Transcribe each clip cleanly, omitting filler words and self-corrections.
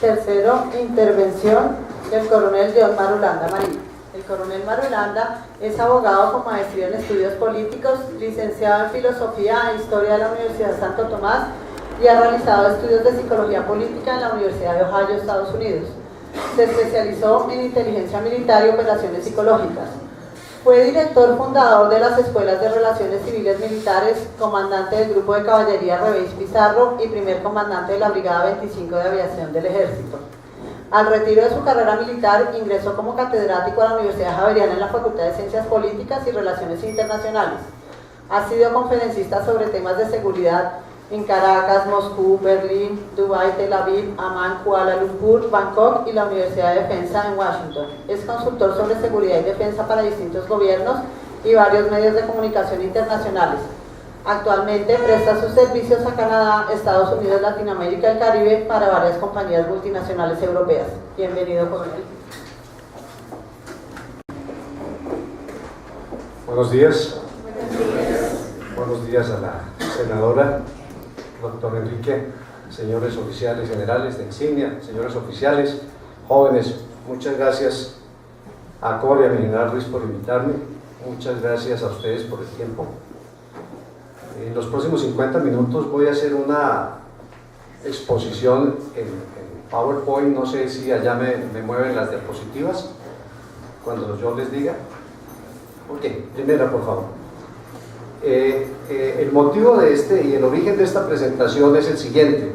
Tercero, intervención del coronel John Marulanda Marín. El coronel Marulanda es abogado con maestría en estudios políticos, licenciado en filosofía e historia de la Universidad Santo Tomás y ha realizado estudios de psicología política en la Universidad de Ohio, Estados Unidos. Se especializó en inteligencia militar y operaciones psicológicas. Fue director fundador de las Escuelas de Relaciones Civiles Militares, comandante del Grupo de Caballería Revéis Pizarro y primer comandante de la Brigada 25 de Aviación del Ejército. Al retiro de su carrera militar, ingresó como catedrático a la Universidad Javeriana en la Facultad de Ciencias Políticas y Relaciones Internacionales. Ha sido conferencista sobre temas de seguridad en Caracas, Moscú, Berlín, Dubái, Tel Aviv, Amán, Kuala Lumpur, Bangkok y la Universidad de Defensa en Washington. Es consultor sobre seguridad y defensa para distintos gobiernos y varios medios de comunicación internacionales. Actualmente presta sus servicios a Canadá, Estados Unidos, Latinoamérica y el Caribe para varias compañías multinacionales europeas. Bienvenido, coronel. Buenos días. Buenos días a la senadora, doctor Enrique, señores oficiales generales de insignia, señores oficiales, jóvenes, muchas gracias a Cori y a mi general Ruiz por invitarme, muchas gracias a ustedes por el tiempo. En los próximos 50 minutos voy a hacer una exposición en PowerPoint, no sé si allá me mueven las diapositivas cuando yo les diga. Ok, primera por favor. El motivo de y el origen de esta presentación es el siguiente.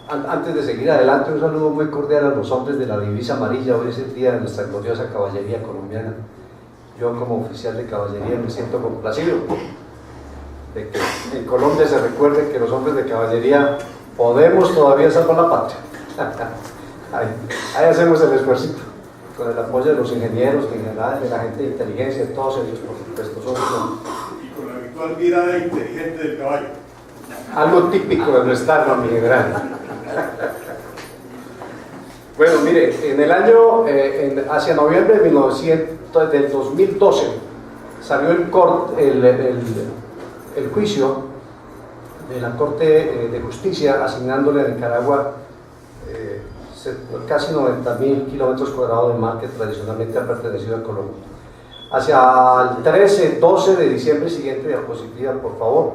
Antes de seguir adelante, un saludo muy cordial a los hombres de la divisa amarilla. Hoy es el día de nuestra gloriosa caballería colombiana. Yo como oficial de caballería me siento complacido de que en Colombia se recuerde que los hombres de caballería podemos todavía salvar la patria. Ahí hacemos el esfuerzo, con el apoyo de los ingenieros, en general, de la gente de inteligencia, todos ellos, por supuesto, y con la habitual mirada inteligente del caballo. Algo típico de nuestra arma, mi general. Bueno, mire, en el año, hacia noviembre del 2012, salió el juicio de la Corte de Justicia asignándole a Nicaragua casi 90.000 kilómetros cuadrados de mar que tradicionalmente ha pertenecido a Colombia. Hacia el 12 de diciembre, siguiente diapositiva por favor,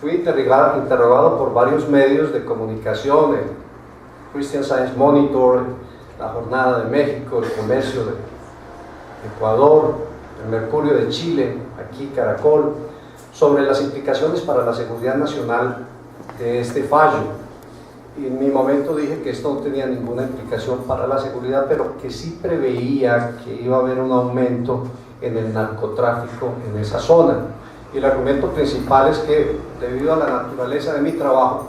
fui interrogado por varios medios de comunicación, el Christian Science Monitor, la Jornada de México, el Comercio de Ecuador, el Mercurio de Chile, aquí Caracol, sobre las implicaciones para la seguridad nacional de este fallo. Y en mi momento dije que esto no tenía ninguna implicación para la seguridad, pero que sí preveía que iba a haber un aumento en el narcotráfico en esa zona. Y el argumento principal es que, debido a la naturaleza de mi trabajo,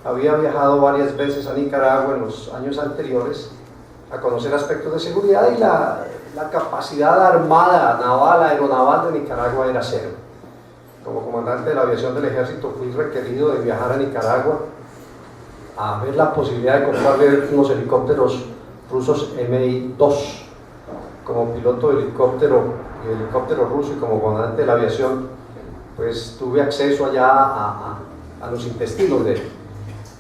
había viajado varias veces a Nicaragua en los años anteriores a conocer aspectos de seguridad y la capacidad armada, naval, aeronaval de Nicaragua era cero. Como comandante de la aviación del ejército fui requerido de viajar a Nicaragua a ver la posibilidad de comprarle unos helicópteros rusos Mi-2. Como piloto de helicóptero ruso y como comandante de la aviación, pues tuve acceso allá a los intestinos de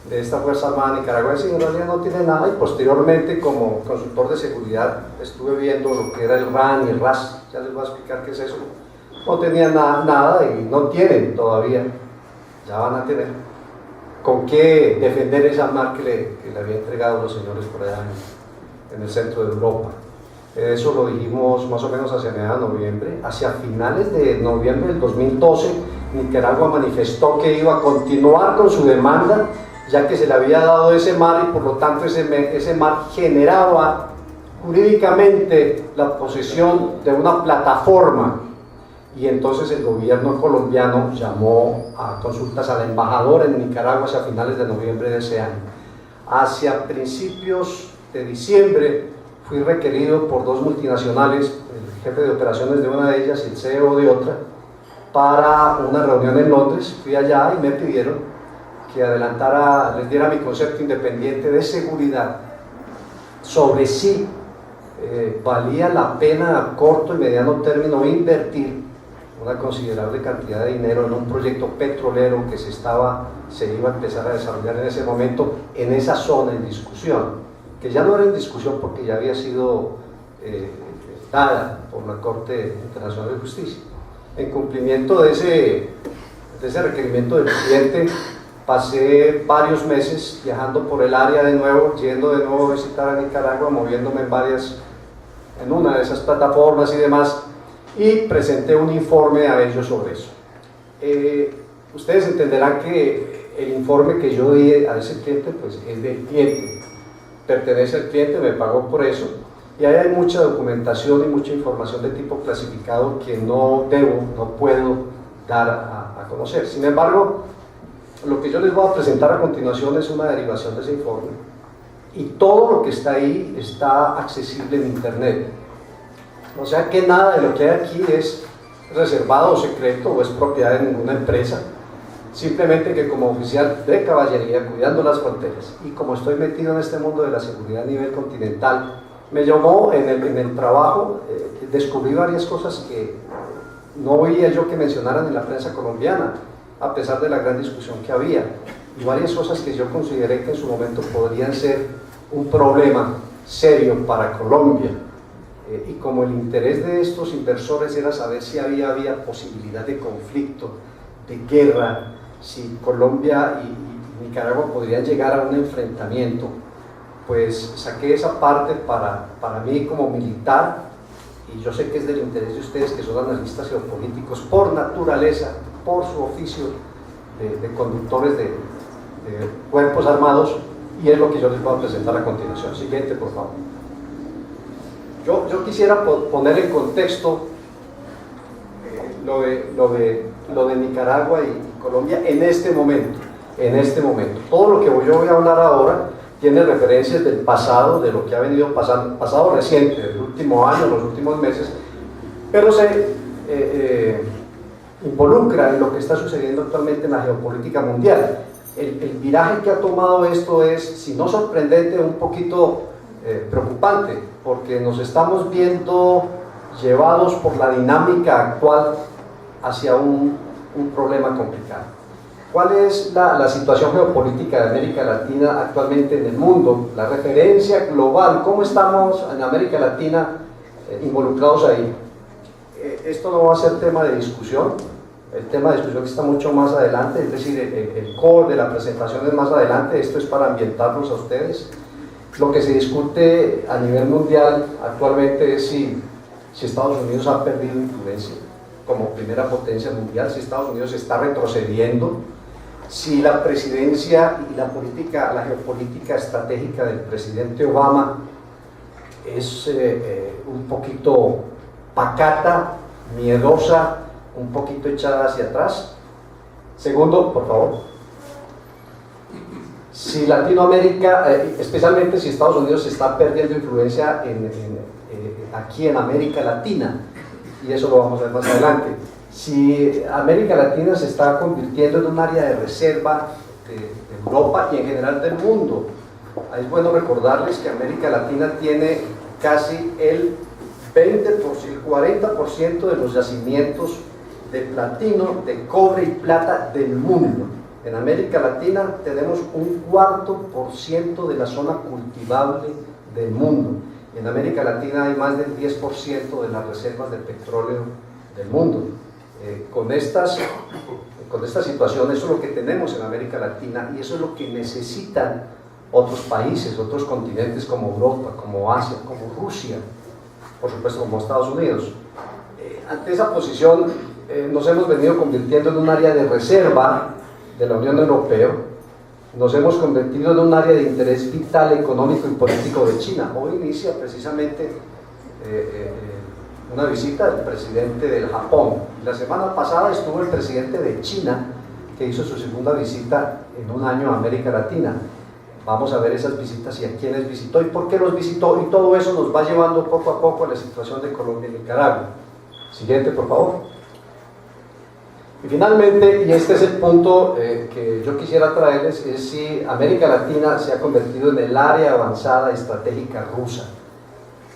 esta Fuerza Armada nicaragüense, y en realidad no tiene nada. Y posteriormente, como consultor de seguridad, estuve viendo lo que era el RAN y el RAS, ya les voy a explicar qué es eso. No tenían nada y no tienen todavía, ya van a tener con qué defender esa mar que le había entregado los señores por allá en el centro de Europa. Eso lo dijimos más o menos hacia mediados de noviembre. Hacia finales de noviembre del 2012, Nicaragua manifestó que iba a continuar con su demanda, ya que se le había dado ese mar y por lo tanto ese mar generaba jurídicamente la posesión de una plataforma. Y entonces el gobierno colombiano llamó a consultas al embajador en Nicaragua hacia finales de noviembre de ese año. Hacia principios de diciembre fui requerido por dos multinacionales, el jefe de operaciones de una de ellas y el CEO de otra, para una reunión en Londres. Fui allá y me pidieron que les diera mi concepto independiente de seguridad sobre si valía la pena a corto y mediano término invertir una considerable cantidad de dinero en un proyecto petrolero que se iba a empezar a desarrollar en ese momento, en esa zona en discusión, que ya no era en discusión porque ya había sido dada por la Corte Internacional de Justicia. En cumplimiento de ese requerimiento del cliente, pasé varios meses viajando por el área de nuevo, yendo de nuevo a visitar a Nicaragua, moviéndome en una de esas plataformas y demás, y presenté un informe a ellos sobre eso. Ustedes entenderán que el informe que yo di a ese cliente pues es del cliente, pertenece al cliente, me pagó por eso, y ahí hay mucha documentación y mucha información de tipo clasificado que no puedo dar a conocer. Sin embargo, lo que yo les voy a presentar a continuación es una derivación de ese informe, y todo lo que está ahí está accesible en internet. O sea que nada de lo que hay aquí es reservado o secreto o es propiedad de ninguna empresa. Simplemente que como oficial de caballería cuidando las fronteras y como estoy metido en este mundo de la seguridad a nivel continental, me llamó en el trabajo, descubrí varias cosas que no oía yo que mencionaran en la prensa colombiana, a pesar de la gran discusión que había, y varias cosas que yo consideré que en su momento podrían ser un problema serio para Colombia. Y como el interés de estos inversores era saber si había posibilidad de conflicto, de guerra, si Colombia y Nicaragua podrían llegar a un enfrentamiento, pues saqué esa parte para mí como militar, y yo sé que es del interés de ustedes que son analistas geopolíticos por naturaleza, por su oficio de conductores de cuerpos armados, y es lo que yo les voy a presentar a continuación. Siguiente, por favor. Yo quisiera poner en contexto lo de Nicaragua y Colombia en este momento. Todo lo que yo voy a hablar ahora tiene referencias del pasado, de lo que ha venido pasando, pasado reciente, del último año, los últimos meses, pero se involucra en lo que está sucediendo actualmente en la geopolítica mundial. El viraje que ha tomado esto es, si no sorprendente, un poquito preocupante, porque nos estamos viendo llevados por la dinámica actual hacia un problema complicado. ¿Cuál es la situación geopolítica de América Latina actualmente en el mundo? La referencia global, ¿cómo estamos en América Latina involucrados ahí? Esto no va a ser tema de discusión, el tema de discusión está mucho más adelante, es decir, el core de la presentación es más adelante, esto es para ambientarlos a ustedes. Lo que se discute a nivel mundial actualmente es si Estados Unidos ha perdido influencia como primera potencia mundial, si Estados Unidos está retrocediendo, si la presidencia y la geopolítica estratégica del presidente Obama es un poquito pacata, miedosa, un poquito echada hacia atrás. Segundo, por favor. Si Latinoamérica, especialmente si Estados Unidos está perdiendo influencia aquí en América Latina, y eso lo vamos a ver más adelante. Si América Latina se está convirtiendo en un área de reserva de Europa y en general del mundo, es bueno recordarles que América Latina tiene casi el 40% de los yacimientos de platino, de cobre y plata del mundo. En América Latina tenemos un 4% de la zona cultivable del mundo. Y en América Latina hay más del 10% de las reservas de petróleo del mundo. Con esta situación, eso es lo que tenemos en América Latina y eso es lo que necesitan otros países, otros continentes como Europa, como Asia, como Rusia, por supuesto como Estados Unidos. Ante esa posición nos hemos venido convirtiendo en un área de reserva de la Unión Europea, nos hemos convertido en un área de interés vital, económico y político de China. Hoy inicia precisamente una visita del presidente del Japón. La semana pasada estuvo el presidente de China, que hizo su segunda visita en un año a América Latina. Vamos a ver esas visitas y a quiénes visitó y por qué los visitó, y todo eso nos va llevando poco a poco a la situación de Colombia y Nicaragua. Siguiente, por favor. Y finalmente, y este es el punto que yo quisiera traerles, es si América Latina se ha convertido en el área avanzada estratégica rusa.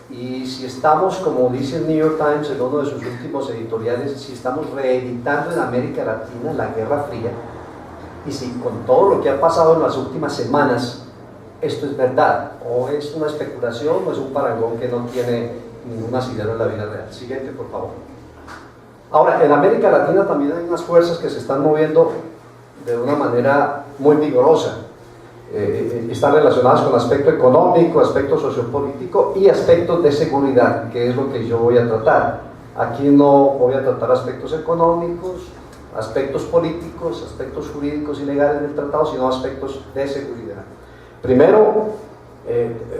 y si estamos, como dice el New York Times en uno de sus últimos editoriales, si estamos reeditando en América Latina la Guerra Fría, y si con todo lo que ha pasado en las últimas semanas, esto es verdad, o es una especulación, o es un parangón que no tiene ningún asidero en la vida real. Siguiente, por favor. Ahora, en América Latina también hay unas fuerzas que se están moviendo de una manera muy vigorosa. Están relacionadas con aspecto económico, aspecto sociopolítico y aspectos de seguridad, que es lo que yo voy a tratar. Aquí no voy a tratar aspectos económicos, aspectos políticos, aspectos jurídicos y legales del tratado, sino aspectos de seguridad. Primero,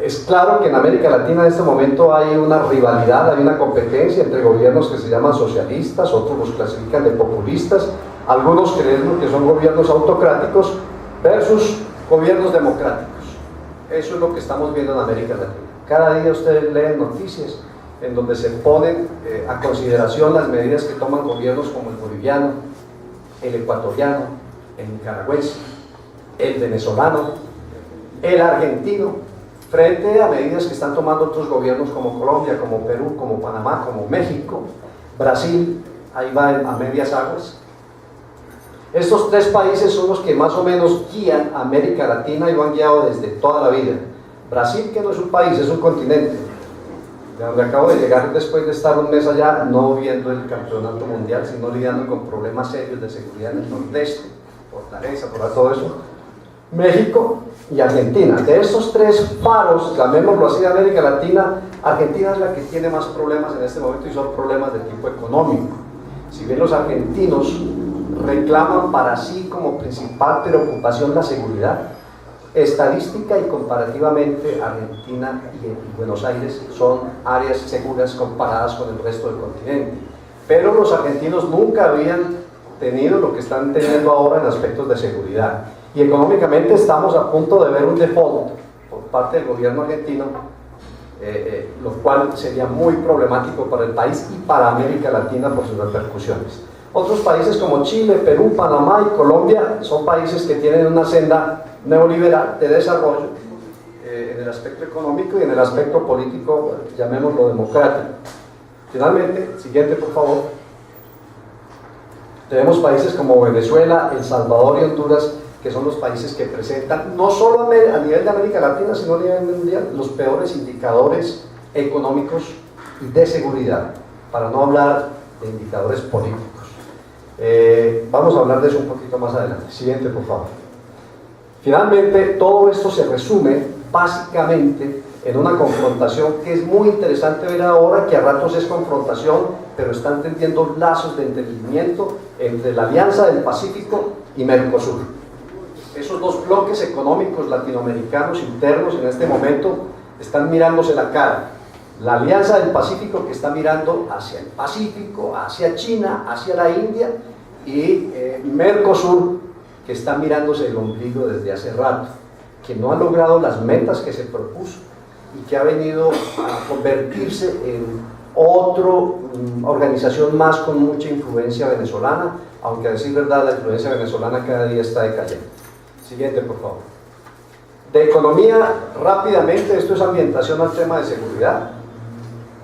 es claro que en América Latina en este momento hay una rivalidad, hay una competencia entre gobiernos que se llaman socialistas, otros los clasifican de populistas, algunos creen que son gobiernos autocráticos versus gobiernos democráticos. Eso es lo que estamos viendo en América Latina. Cada día ustedes leen noticias en donde se ponen a consideración las medidas que toman gobiernos como el boliviano, el ecuatoriano, el nicaragüense, el venezolano, el argentino, frente a medidas que están tomando otros gobiernos como Colombia, como Perú, como Panamá, como México, Brasil, ahí va a medias aguas. Estos tres países son los que más o menos guían a América Latina y lo han guiado desde toda la vida. Brasil, que no es un país, es un continente, de donde acabo de llegar después de estar un mes allá, no viendo el campeonato mundial, sino lidiando con problemas serios de seguridad en el nordeste, Fortaleza, por todo eso. México y Argentina. De estos tres faros, llamémoslo así, de América Latina, Argentina es la que tiene más problemas en este momento y son problemas de tipo económico. Si bien los argentinos reclaman para sí como principal preocupación la seguridad, estadística y comparativamente Argentina y Buenos Aires son áreas seguras comparadas con el resto del continente. Pero los argentinos nunca habían tenido lo que están teniendo ahora en aspectos de seguridad. Y económicamente estamos a punto de ver un default por parte del gobierno argentino, lo cual sería muy problemático para el país y para América Latina por sus repercusiones. Otros países como Chile, Perú, Panamá y Colombia son países que tienen una senda neoliberal de desarrollo en el aspecto económico y en el aspecto político, llamémoslo democrático. Finalmente, siguiente por favor, tenemos países como Venezuela, El Salvador y Honduras, que son los países que presentan, no solo a nivel de América Latina, sino a nivel mundial, los peores indicadores económicos y de seguridad, para no hablar de indicadores políticos. Vamos a hablar de eso un poquito más adelante. Siguiente, por favor. Finalmente, todo esto se resume básicamente en una confrontación que es muy interesante ver ahora, que a ratos es confrontación, pero están tendiendo lazos de entendimiento entre la Alianza del Pacífico y Mercosur. Esos dos bloques económicos latinoamericanos internos en este momento están mirándose la cara. La Alianza del Pacífico, que está mirando hacia el Pacífico, hacia China, hacia la India, y Mercosur, que está mirándose el ombligo desde hace rato, que no ha logrado las metas que se propuso y que ha venido a convertirse en otra organización más con mucha influencia venezolana, aunque a decir verdad la influencia venezolana cada día está decayendo. Siguiente, por favor. De economía, rápidamente, esto es ambientación al tema de seguridad.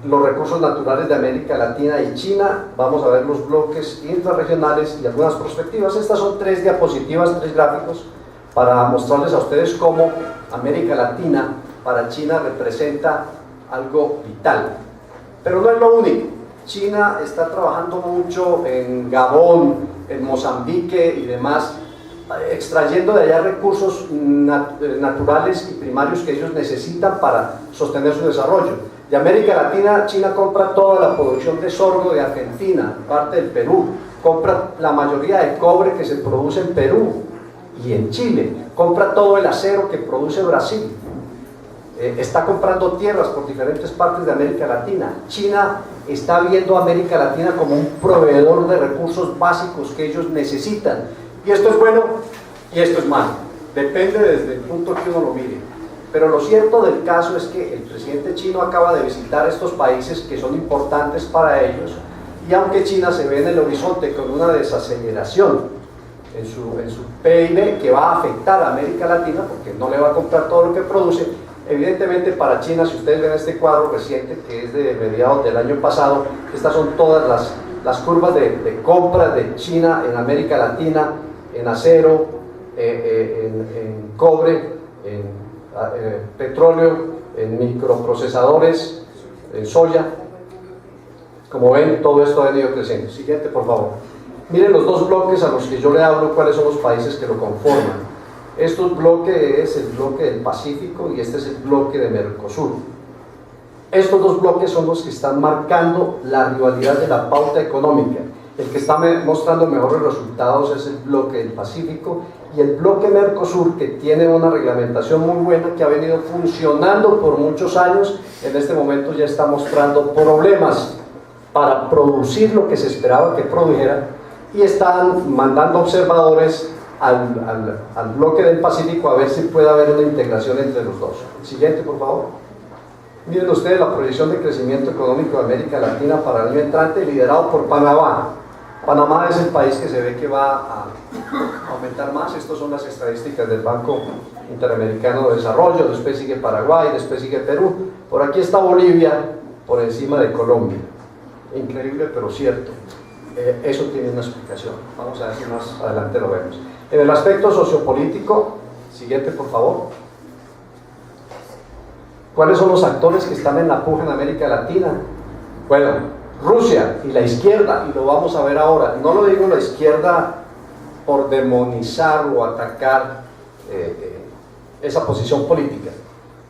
Los recursos naturales de América Latina y China, vamos a ver los bloques intrarregionales y algunas perspectivas. Estas son tres diapositivas, tres gráficos, para mostrarles a ustedes cómo América Latina para China representa algo vital. Pero no es lo único. China está trabajando mucho en Gabón, en Mozambique y demás, extrayendo de allá recursos naturales y primarios que ellos necesitan para sostener su desarrollo. De América Latina, China compra toda la producción de sorgo de Argentina, parte del Perú, compra la mayoría de cobre que se produce en Perú y en Chile, compra todo el acero que produce Brasil, está comprando tierras por diferentes partes de América Latina. China está viendo a América Latina como un proveedor de recursos básicos que ellos necesitan, y esto es bueno y esto es malo, depende desde el punto que uno lo mire. Pero lo cierto del caso es que el presidente chino acaba de visitar estos países que son importantes para ellos, y aunque China se ve en el horizonte con una desaceleración en su PIB que va a afectar a América Latina porque no le va a comprar todo lo que produce, Evidentemente para China, si ustedes ven este cuadro reciente que es de mediados del año pasado, estas son todas las curvas de compras de China en América Latina, en acero, en cobre, en petróleo, en microprocesadores, en soya. Como ven, todo esto ha venido creciendo. Siguiente, por favor. Miren los dos bloques a los que yo le hablo, cuáles son los países que lo conforman. Este bloque es el bloque del Pacífico y este es el bloque de Mercosur. Estos dos bloques son los que están marcando la rivalidad de la pauta económica. El que está mostrando mejores resultados es el bloque del Pacífico y el bloque Mercosur, que tiene una reglamentación muy buena, que ha venido funcionando por muchos años, en este momento ya está mostrando problemas para producir lo que se esperaba que produjera y están mandando observadores al bloque del Pacífico a ver si puede haber una integración entre los dos. Siguiente, por favor. Miren ustedes la proyección de crecimiento económico de América Latina para el año entrante, liderado por Panamá. Panamá es el país que se ve que va a aumentar más. Estas son las estadísticas del Banco Interamericano de Desarrollo. Después sigue Paraguay, después sigue Perú. Por aquí está Bolivia, por encima de Colombia. Increíble, pero cierto. Eso tiene una explicación. Vamos a ver si más adelante lo vemos. En el aspecto sociopolítico, siguiente por favor. ¿Cuáles son los actores que están en la puja en América Latina? Bueno, Rusia y la izquierda, y lo vamos a ver ahora. No lo digo la izquierda por demonizar o atacar esa posición política.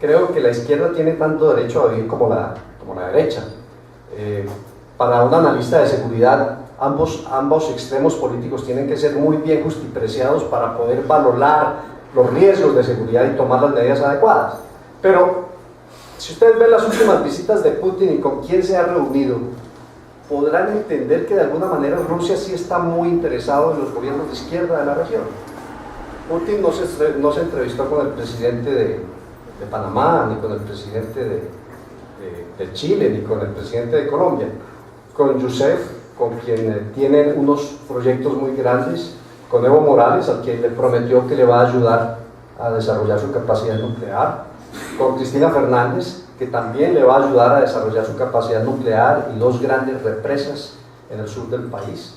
Creo que la izquierda tiene tanto derecho a vivir como la derecha. Para un analista de seguridad, ambos extremos políticos tienen que ser muy bien justipreciados para poder valorar los riesgos de seguridad y tomar las medidas adecuadas. Pero si ustedes ven las últimas visitas de Putin y con quién se ha reunido, podrán entender que de alguna manera Rusia sí está muy interesado en los gobiernos de izquierda de la región. Putin no se entrevistó con el presidente de Panamá, ni con el presidente de Chile, ni con el presidente de Colombia. Con Yusef, con quien tienen unos proyectos muy grandes, con Evo Morales, al quien le prometió que le va a ayudar a desarrollar su capacidad nuclear, con Cristina Fernández, que también le va a ayudar a desarrollar su capacidad nuclear y dos grandes represas en el sur del país.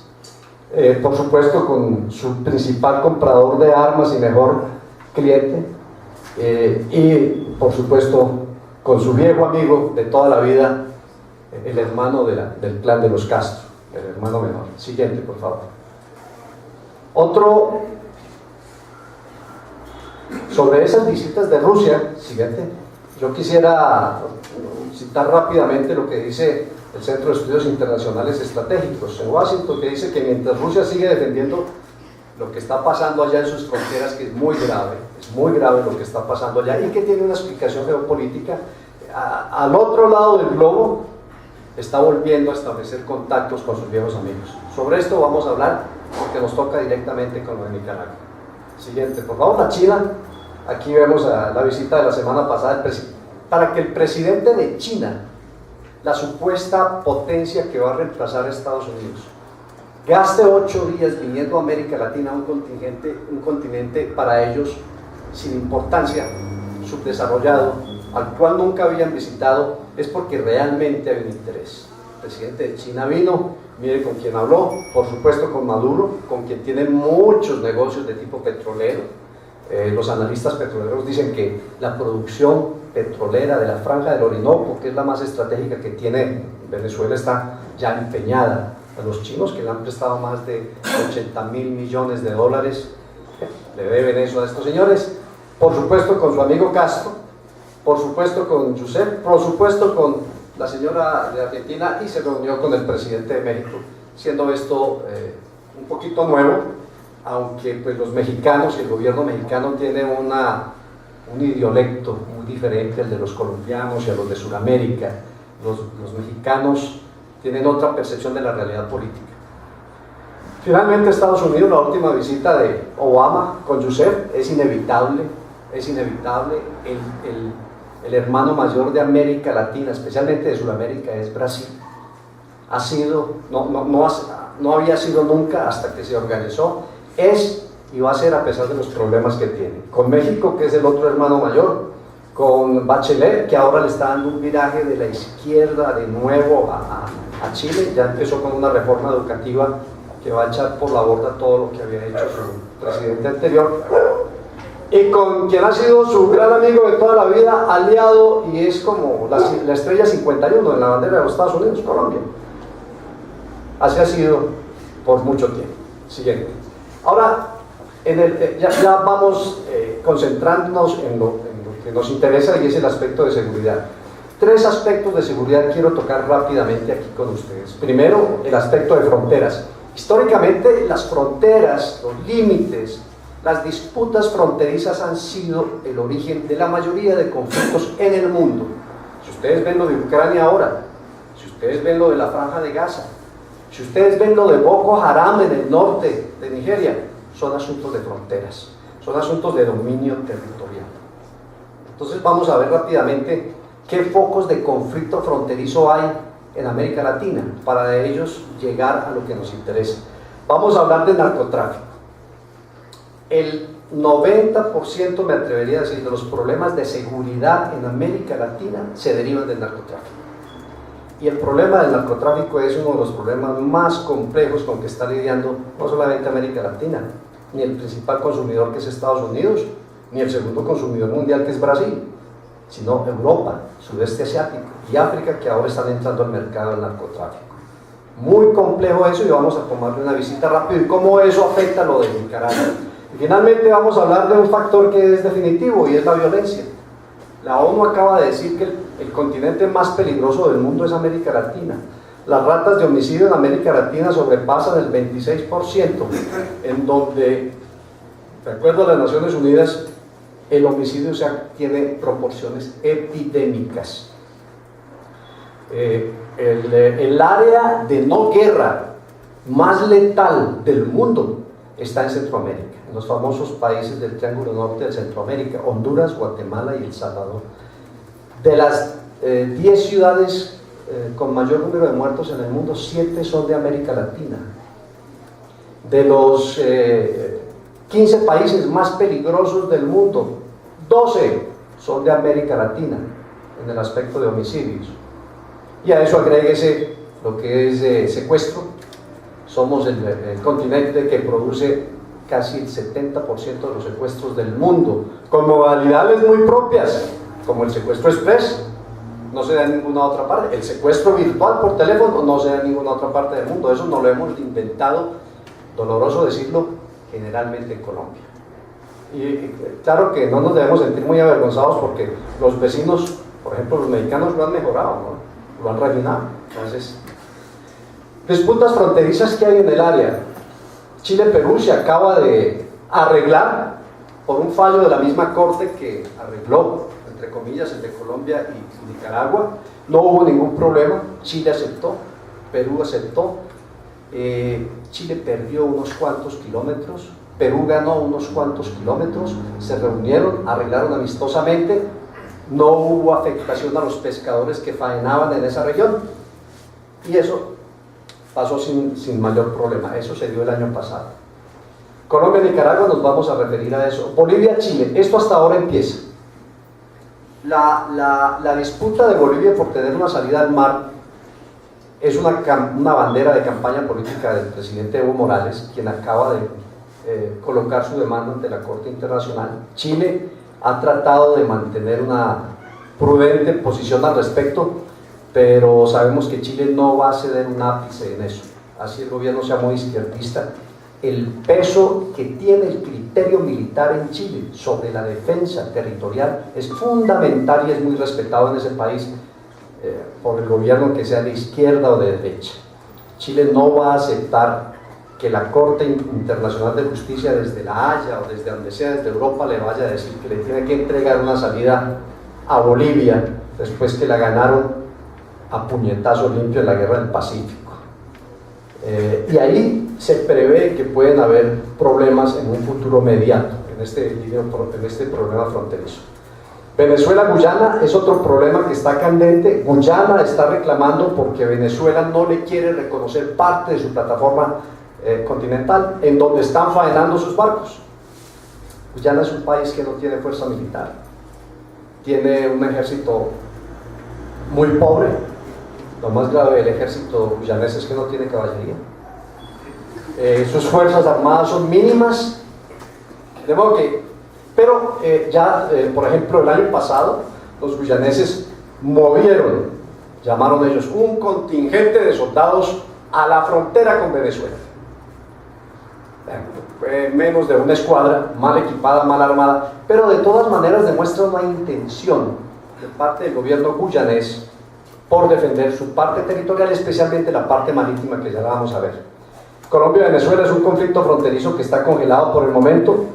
Por supuesto con su principal comprador de armas y mejor cliente, y por supuesto con su viejo amigo de toda la vida, el hermano del clan de los Castro, el hermano menor. Siguiente, por favor. Otro, sobre esas visitas de Rusia, siguiente, yo quisiera citar rápidamente lo que dice el Centro de Estudios Internacionales Estratégicos en Washington, que dice que mientras Rusia sigue defendiendo lo que está pasando allá en sus fronteras, que es muy grave lo que está pasando allá y que tiene una explicación geopolítica, al otro lado del globo está volviendo a establecer contactos con sus viejos amigos. Sobre esto vamos a hablar porque nos toca directamente con lo de Nicaragua. Siguiente, por favor. La China, aquí vemos la visita de la semana pasada para que el presidente de China, la supuesta potencia que va a reemplazar a Estados Unidos, gaste 8 días viniendo a América Latina, un continente para ellos sin importancia, subdesarrollado, al cual nunca habían visitado, es porque realmente hay un interés. El presidente de China vino, mire con quién habló, por supuesto con Maduro, con quien tiene muchos negocios de tipo petrolero. Los analistas petroleros dicen que la producción petrolera de la Franja del Orinoco, que es la más estratégica que tiene Venezuela, está ya empeñada. A los chinos, que le han prestado más de 80.000 millones de dólares, le deben eso a estos señores. Por supuesto con su amigo Castro, por supuesto con Yusef, por supuesto con la señora de Argentina, y se reunió con el presidente de México, siendo esto un poquito nuevo, aunque pues los mexicanos y el gobierno mexicano tiene un idiolecto muy diferente al de los colombianos y a los de Sudamérica. Los mexicanos tienen otra percepción de la realidad política. Finalmente, Estados Unidos, la última visita de Obama con Yusef, es inevitable. El hermano mayor de América Latina, especialmente de Sudamérica, es Brasil. No había sido nunca hasta que se organizó, es y va a ser a pesar de los problemas que tiene. Con México, que es el otro hermano mayor, con Bachelet, que ahora le está dando un viraje de la izquierda de nuevo a Chile. Ya empezó con una reforma educativa que va a echar por la borda todo lo que había hecho su presidente anterior, y con quien ha sido su gran amigo de toda la vida, aliado, y es como la estrella 51 en la bandera de los Estados Unidos, Colombia. Así ha sido por mucho tiempo. Siguiente. Ahora, ya vamos concentrándonos en lo que nos interesa, y es el aspecto de seguridad. 3 aspectos de seguridad quiero tocar rápidamente aquí con ustedes. Primero, el aspecto de fronteras. Históricamente, las fronteras, los límites, las disputas fronterizas han sido el origen de la mayoría de conflictos en el mundo. Si ustedes ven lo de Ucrania ahora, si ustedes ven lo de la Franja de Gaza, si ustedes ven lo de Boko Haram en el norte de Nigeria, son asuntos de fronteras, son asuntos de dominio territorial. Entonces vamos a ver rápidamente qué focos de conflicto fronterizo hay en América Latina, para de ellos llegar a lo que nos interesa. Vamos a hablar del narcotráfico. El 90%, me atrevería a decir, de los problemas de seguridad en América Latina se derivan del narcotráfico. Y el problema del narcotráfico es uno de los problemas más complejos con que está lidiando no solamente América Latina, ni el principal consumidor, que es Estados Unidos, ni el segundo consumidor mundial, que es Brasil, sino Europa, sudeste asiático y África, que ahora están entrando al mercado del narcotráfico. Muy complejo eso, y vamos a tomarle una visita rápido y cómo eso afecta a lo de Nicaragua. Y finalmente vamos a hablar de un factor que es definitivo, y es la violencia. La ONU acaba de decir que el continente más peligroso del mundo es América Latina. Las ratas de homicidio en América Latina sobrepasan el 26%, en donde, de acuerdo a las Naciones Unidas, el homicidio tiene proporciones epidémicas. El área de no guerra más letal del mundo está en Centroamérica, en los famosos países del Triángulo Norte de Centroamérica: Honduras, Guatemala y El Salvador. De las 10 ciudades con mayor número de muertos en el mundo, 7 son de América Latina. De los 15 países más peligrosos del mundo, 12 son de América Latina en el aspecto de homicidios. Y a eso agréguese lo que es secuestro. Somos el continente que produce casi el 70% de los secuestros del mundo, con modalidades muy propias, como el secuestro express. No se da en ninguna otra parte. El secuestro virtual por teléfono no se da en ninguna otra parte del mundo. Eso no lo hemos inventado, doloroso decirlo, generalmente en Colombia. Y claro que no nos debemos sentir muy avergonzados, porque los vecinos, por ejemplo los mexicanos, lo han mejorado, ¿no? Lo han refinado. Entonces, disputas fronterizas que hay en el área. Chile-Perú se acaba de arreglar por un fallo de la misma corte que arregló, entre comillas, el de Colombia y Nicaragua. No hubo ningún problema. Chile aceptó, Perú aceptó. Chile perdió unos cuantos kilómetros, Perú ganó unos cuantos kilómetros. Se reunieron, arreglaron amistosamente. No hubo afectación a los pescadores que faenaban en esa región, y eso pasó sin mayor problema. Eso se dio el año pasado. Colombia y Nicaragua, nos vamos a referir a eso. Bolivia, Chile, esto hasta ahora empieza. La disputa de Bolivia por tener una salida al mar es una bandera de campaña política del presidente Evo Morales, quien acaba de colocar su demanda ante la Corte Internacional. Chile ha tratado de mantener una prudente posición al respecto, pero sabemos que Chile no va a ceder un ápice en eso. Así el gobierno sea muy izquierdista, el peso que tiene el criterio militar en Chile sobre la defensa territorial es fundamental y es muy respetado en ese país por el gobierno, que sea de izquierda o de derecha. Chile no va a aceptar que la Corte Internacional de Justicia, desde La Haya o desde donde sea, desde Europa, le vaya a decir que le tiene que entregar una salida a Bolivia después que la ganaron a puñetazo limpio en la Guerra del Pacífico. Y ahí se prevé que pueden haber problemas en un futuro inmediato en este problema fronterizo. Venezuela-Guyana es otro problema que está candente. Guyana está reclamando porque Venezuela no le quiere reconocer parte de su plataforma continental, en donde están faenando sus barcos. Guyana es un país que no tiene fuerza militar, tiene un ejército muy pobre. Lo más grave del ejército guyanés es que no tiene caballería. Sus fuerzas armadas son mínimas, de modo que, pero por ejemplo, el año pasado los guyaneses movieron, llamaron ellos, un contingente de soldados a la frontera con Venezuela. Menos de una escuadra, mal equipada, mal armada, pero de todas maneras demuestra una intención de parte del gobierno guyanés por defender su parte territorial, especialmente la parte marítima, que ya la vamos a ver. Colombia y Venezuela es un conflicto fronterizo que está congelado por el momento.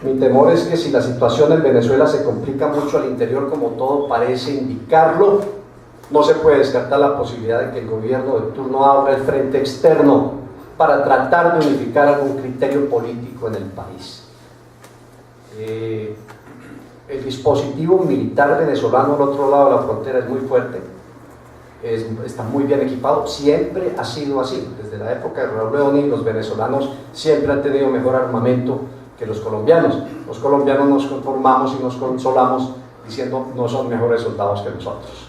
Mi temor es que si la situación en Venezuela se complica mucho al interior, como todo parece indicarlo, no se puede descartar la posibilidad de que el gobierno de turno abra el frente externo para tratar de unificar algún criterio político en el país. El dispositivo militar venezolano al otro lado de la frontera es muy fuerte, está muy bien equipado, siempre ha sido así, desde la época de Raúl Leoni los venezolanos siempre han tenido mejor armamento que los colombianos. Los colombianos nos conformamos y nos consolamos diciendo no son mejores soldados que nosotros.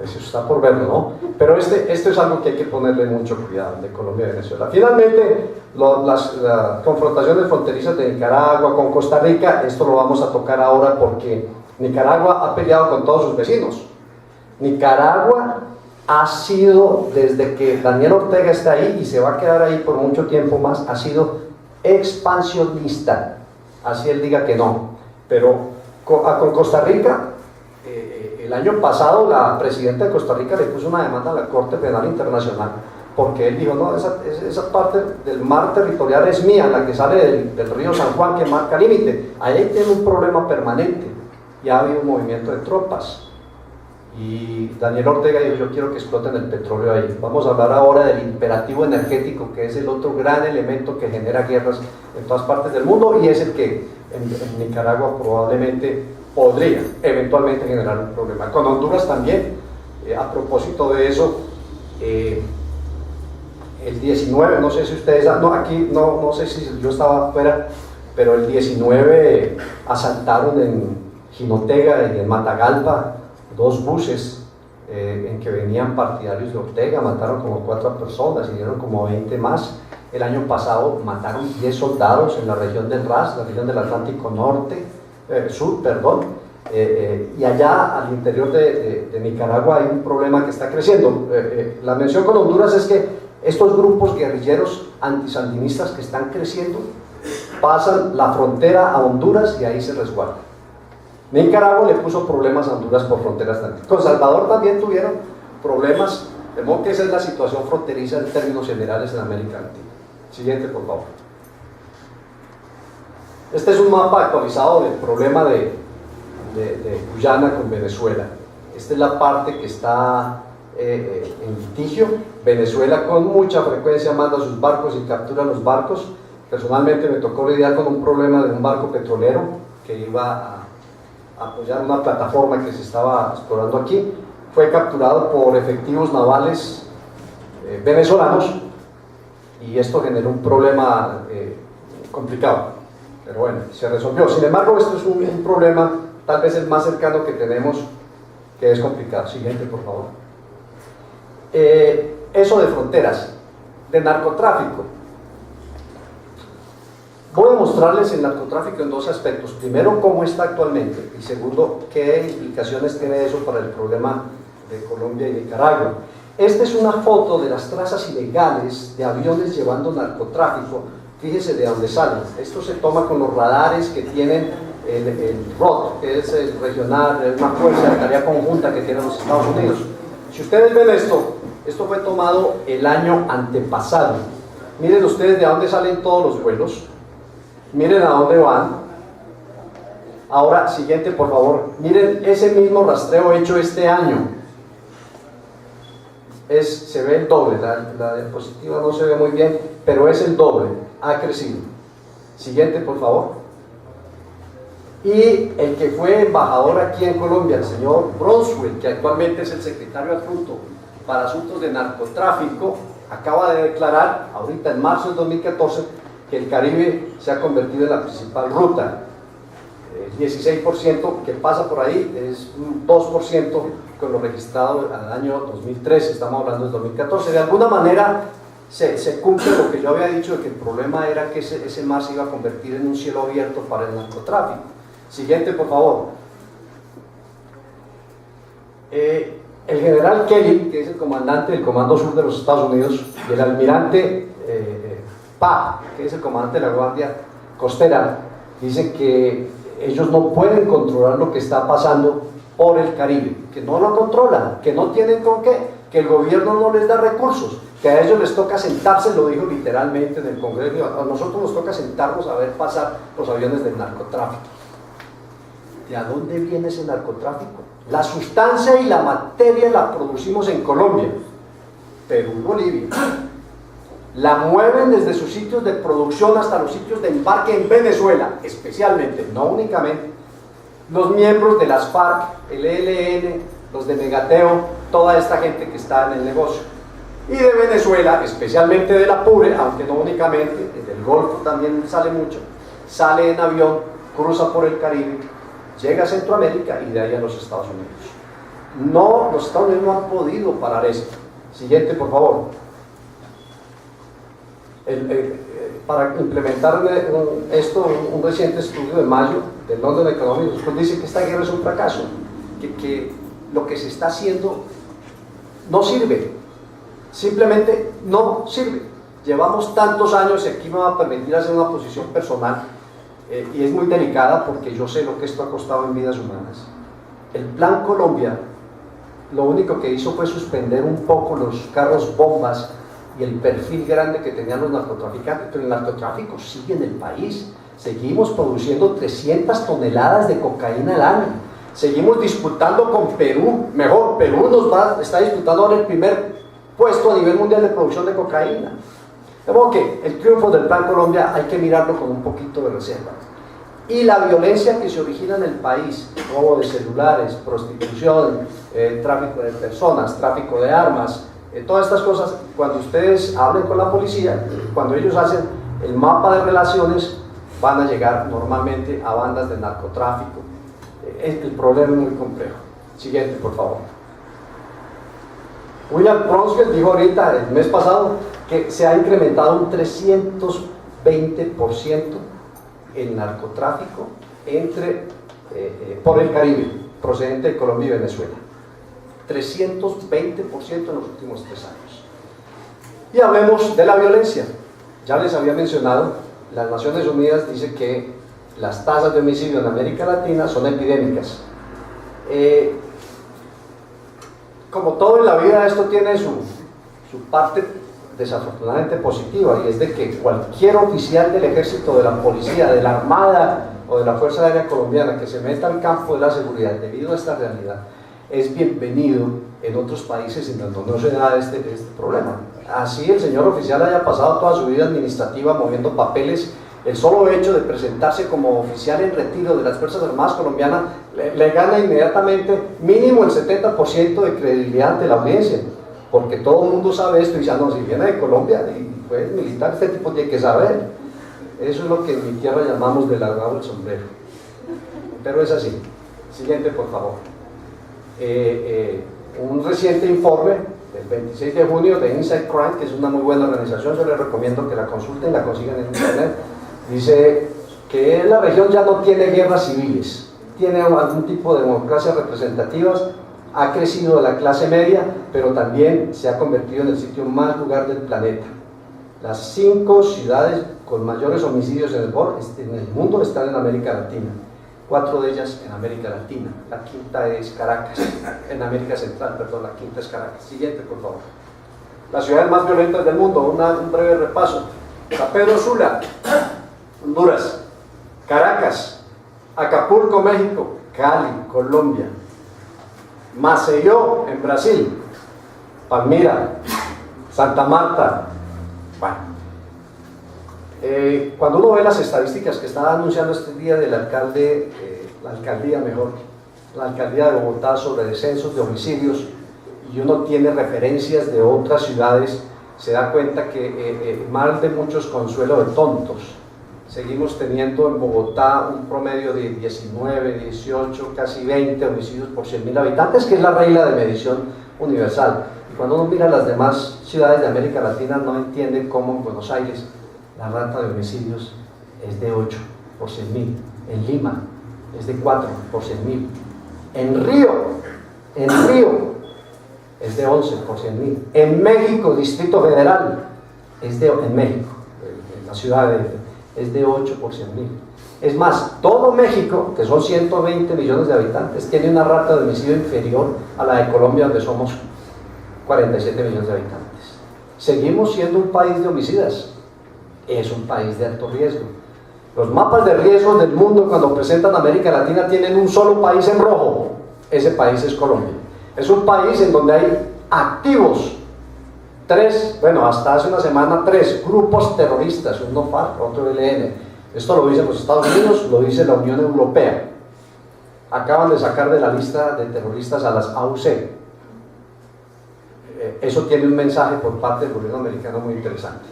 Eso está por verlo, ¿no? Pero esto es algo que hay que ponerle mucho cuidado, de Colombia y Venezuela. Finalmente, las confrontaciones fronterizas de Nicaragua con Costa Rica, esto lo vamos a tocar ahora porque Nicaragua ha peleado con todos sus vecinos. Nicaragua ha sido, desde que Daniel Ortega está ahí, y se va a quedar ahí por mucho tiempo más, ha sido expansionista, así él diga que no. Pero con Costa Rica, el año pasado la presidenta de Costa Rica le puso una demanda a la Corte Penal Internacional porque él dijo, no, esa parte del mar territorial es mía, la que sale del río San Juan que marca límite, ahí tiene un problema permanente y ha habido un movimiento de tropas y Daniel Ortega dijo, yo quiero que exploten el petróleo ahí. Vamos a hablar ahora del imperativo energético, que es el otro gran elemento que genera guerras en todas partes del mundo y es el que en Nicaragua probablemente podría eventualmente generar un problema. Con Honduras también, a propósito de eso, el 19, no sé si ustedes, aquí no sé si yo estaba afuera, pero el 19 asaltaron en Jinotega y en Matagalpa 2 buses en que venían partidarios de Ortega, mataron como 4 personas y dieron como 20 más. El año pasado mataron 10 soldados en la región del RAS, la región del Atlántico Sur, y allá al interior de Nicaragua hay un problema que está creciendo. La mención con Honduras es que estos grupos guerrilleros antisandinistas que están creciendo pasan la frontera a Honduras y ahí se resguardan. Nicaragua le puso problemas a Honduras por fronteras también. Con Salvador también tuvieron problemas, de modo que esa es la situación fronteriza en términos generales en América Latina. Siguiente, por favor. Este es un mapa actualizado del problema de Guyana con Venezuela. Esta es la parte que está en litigio. Venezuela con mucha frecuencia manda sus barcos y captura los barcos. Personalmente me tocó lidiar con un problema de un barco petrolero que iba a apoyar una plataforma que se estaba explorando aquí. Fue capturado por efectivos navales venezolanos y esto generó un problema complicado. Pero bueno, se resolvió. Sin embargo, esto es un problema, tal vez el más cercano que tenemos, que es complicado. Siguiente, por favor. Eso de fronteras, de narcotráfico. Voy a mostrarles el narcotráfico en 2 aspectos. Primero, cómo está actualmente, y segundo, qué implicaciones tiene eso para el problema de Colombia y Nicaragua. Esta es una foto de las trazas ilegales de aviones llevando narcotráfico. Fíjese de dónde salen. Esto se toma con los radares que tienen el ROT, que es el regional, una fuerza de tarea conjunta que tienen los Estados Unidos. Si ustedes ven esto fue tomado el año antepasado. Miren ustedes de dónde salen todos los vuelos. Miren a dónde van. Ahora, siguiente, por favor. Miren ese mismo rastreo hecho este año. Se ve el doble. La diapositiva no se ve muy bien, pero es el doble. Ha crecido. Siguiente, por favor. Y el que fue embajador aquí en Colombia, el señor Bronswell, que actualmente es el secretario adjunto para asuntos de narcotráfico, acaba de declarar, ahorita en marzo del 2014, que el Caribe se ha convertido en la principal ruta El 16% que pasa por ahí es un 2% con lo registrado al año 2013, estamos hablando del 2014. De alguna manera se cumple lo que yo había dicho, de que el problema era que ese mar se iba a convertir en un cielo abierto para el narcotráfico. Siguiente, por favor. El general Kelly, que es el comandante del Comando Sur de los Estados Unidos, y el almirante Pack, que es el comandante de la Guardia Costera, dicen que ellos no pueden controlar lo que está pasando por el Caribe, que no lo controlan, que no tienen con qué, que el gobierno no les da recursos, que a ellos les toca sentarse, lo dijo literalmente en el Congreso, a nosotros nos toca sentarnos a ver pasar los aviones del narcotráfico. ¿De a dónde viene ese narcotráfico? La sustancia y la materia la producimos en Colombia, Perú y Bolivia. La mueven desde sus sitios de producción hasta los sitios de embarque en Venezuela, especialmente, no únicamente. Los miembros de las FARC, el ELN, los de Megateo, toda esta gente que está en el negocio. Y de Venezuela, especialmente del Apure, aunque no únicamente, del Golfo también sale mucho, sale en avión, cruza por el Caribe, llega a Centroamérica y de ahí a los Estados Unidos. No, los Estados Unidos no han podido parar esto. Siguiente, por favor. Para implementar un reciente estudio de mayo del London Economics School dice que esta guerra es un fracaso, que lo que se está haciendo no sirve, simplemente no sirve. Llevamos tantos años, y aquí me va a permitir hacer una posición personal, y es muy delicada porque yo sé lo que esto ha costado en vidas humanas. El Plan Colombia lo único que hizo fue suspender un poco los carros bombas y el perfil grande que tenían los narcotraficantes, pero el narcotráfico sigue en el país. Seguimos produciendo 300 toneladas de cocaína al año, seguimos disputando con Perú, mejor, Perú está disputando ahora el primer puesto a nivel mundial de producción de cocaína. De modo que el triunfo del Plan Colombia hay que mirarlo con un poquito de reserva. Y la violencia que se origina en el país, robo de celulares, prostitución, tráfico de personas, tráfico de armas, todas estas cosas, cuando ustedes hablen con la policía, cuando ellos hacen el mapa de relaciones, van a llegar normalmente a bandas de narcotráfico. El problema es muy complejo. Siguiente, por favor. William Pronsfeld dijo ahorita, el mes pasado, que se ha incrementado un 320% el narcotráfico por el Caribe, procedente de Colombia y Venezuela. 320% en los últimos 3 años. Y hablemos de la violencia. Ya les había mencionado, las Naciones Unidas dice que las tasas de homicidio en América Latina son epidémicas. Como todo en la vida, esto tiene su parte desafortunadamente positiva, y es de que cualquier oficial del ejército, de la policía, de la armada o de la Fuerza Aérea Colombiana que se meta al campo de la seguridad debido a esta realidad es bienvenido en otros países en donde no se da este problema. Así el señor oficial haya pasado toda su vida administrativa moviendo papeles, el solo hecho de presentarse como oficial en retiro de las Fuerzas Armadas colombianas le gana inmediatamente mínimo el 70% de credibilidad ante la audiencia, porque todo el mundo sabe esto y ya no, si viene de Colombia y fue militar, este tipo tiene que saber. Eso es lo que en mi tierra llamamos del largado del sombrero, pero es así. Siguiente, por favor. Un reciente informe del 26 de junio de Inside Crime, que es una muy buena organización, yo les recomiendo que la consulten, la consigan en internet, dice que la región ya no tiene guerras civiles, tiene algún tipo de democracias representativas, ha crecido la clase media, pero también se ha convertido en el sitio más lugar del planeta. Las 5 ciudades con mayores homicidios en el mundo están en América Latina. 4 de ellas en América Latina, la quinta es Caracas, en América Central, perdón, la quinta es Caracas. Siguiente, por favor. Las ciudades más violentas del mundo, un breve repaso. San Pedro Sula, Honduras. Caracas, Acapulco, México. Cali, Colombia. Maceió, en Brasil. Palmira, Santa Marta. Bueno. Cuando uno ve las estadísticas que estaba anunciando este día del alcalde, la alcaldía de Bogotá sobre descensos de homicidios, y uno tiene referencias de otras ciudades, se da cuenta que mal de muchos consuelo de tontos. seguimos teniendo en Bogotá un promedio de 19, 18, casi 20 homicidios por 100.000 habitantes, que es la regla de medición universal. Y cuando uno mira las demás ciudades de América Latina, no entiende cómo en Buenos Aires la rata de homicidios es de 8 por 100.000, en Lima es de 4 por 100.000, en Río es de 11 por 100.000, en México, Distrito Federal, en México, en la ciudad es de 8 por 100.000. Es más, todo México, que son 120 millones de habitantes, tiene una rata de homicidio inferior a la de Colombia, donde somos 47 millones de habitantes. Seguimos siendo un país de homicidas, es un país de alto riesgo. Los mapas de riesgos del mundo, cuando presentan América Latina, tienen un solo país en rojo. Ese país es Colombia. Es un país en donde hay activos hasta hace una semana, 3 grupos terroristas, uno FARC, otro ELN. Esto lo dicen los Estados Unidos, lo dice la Unión Europea. Acaban de sacar de la lista de terroristas a las AUC. Eso tiene un mensaje por parte del gobierno americano muy interesante.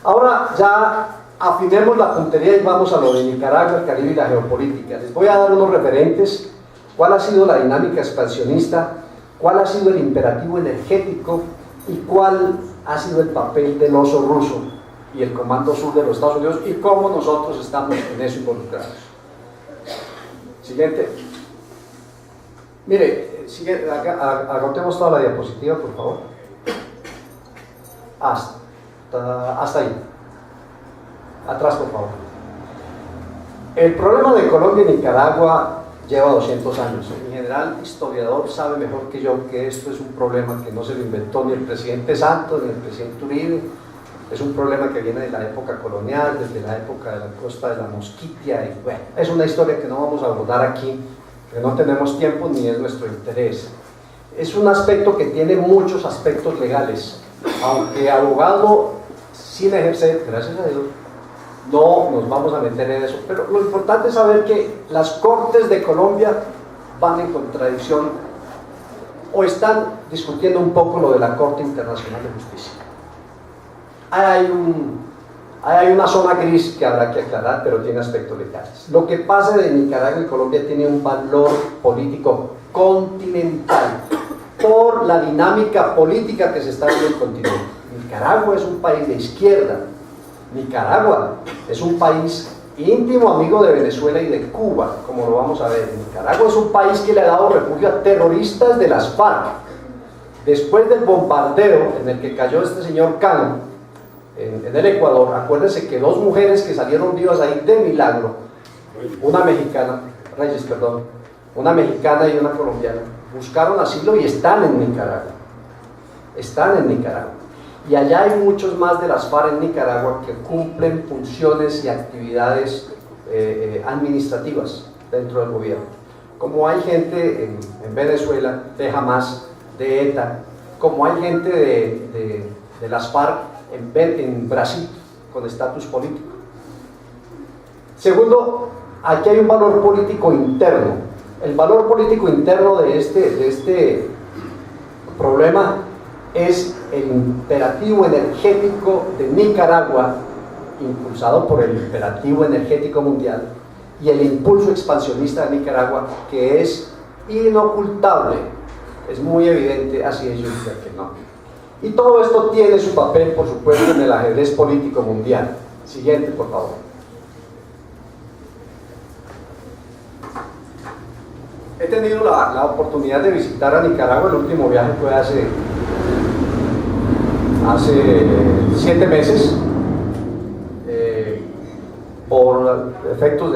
Ahora ya afinemos la puntería y vamos a lo de Nicaragua, el Caribe y la geopolítica. Les voy a dar unos referentes. ¿Cuál ha sido la dinámica expansionista? ¿Cuál ha sido el imperativo energético? ¿Y cuál ha sido el papel del oso ruso y el Comando Sur de los Estados Unidos? ¿Y cómo nosotros estamos en eso involucrados? Siguiente. Mire, agotemos toda la diapositiva, por favor. Hasta ahí. Atrás, por favor. El problema de Colombia y Nicaragua lleva 200 años. En general, el historiador sabe mejor que yo que esto es un problema que no se lo inventó ni el presidente Santos ni el presidente Uribe. Es un problema que viene de la época colonial, desde la época de la costa de la Mosquitia. Y bueno, es una historia que no vamos a abordar aquí, que no tenemos tiempo ni es nuestro interés. Es un aspecto que tiene muchos aspectos legales, aunque abogado sin ejercer, gracias a Dios, no nos vamos a meter en eso, pero lo importante es saber que las cortes de Colombia van en contradicción o están discutiendo un poco lo de la Corte Internacional de Justicia. Hay una zona gris que habrá que aclarar, pero tiene aspectos legales. Lo que pasa de Nicaragua y Colombia tiene un valor político continental por la dinámica política que se está dando en el continente. Nicaragua es un país de izquierda. Nicaragua es un país íntimo amigo de Venezuela y de Cuba, como lo vamos a ver. Nicaragua es un país que le ha dado refugio a terroristas de las FARC. Después del bombardeo en el que cayó este señor Cano en el Ecuador, acuérdense que 2 mujeres que salieron vivas ahí de milagro, una mexicana y una colombiana, buscaron asilo y están en Nicaragua. Y allá hay muchos más de las FARC en Nicaragua que cumplen funciones y actividades administrativas dentro del gobierno. Como hay gente en Venezuela, de Hamas, de ETA, como hay gente de las FARC en Brasil, con estatus político. Segundo, aquí hay un valor político interno. El valor político interno de este problema es el imperativo energético de Nicaragua, impulsado por el imperativo energético mundial, y el impulso expansionista de Nicaragua, que es inocultable, es muy evidente, así ellos dicen que no. Y todo esto tiene su papel, por supuesto, en el ajedrez político mundial. Siguiente, por favor. He tenido la oportunidad de visitar a Nicaragua. El último viaje fue hace 7 meses, por efectos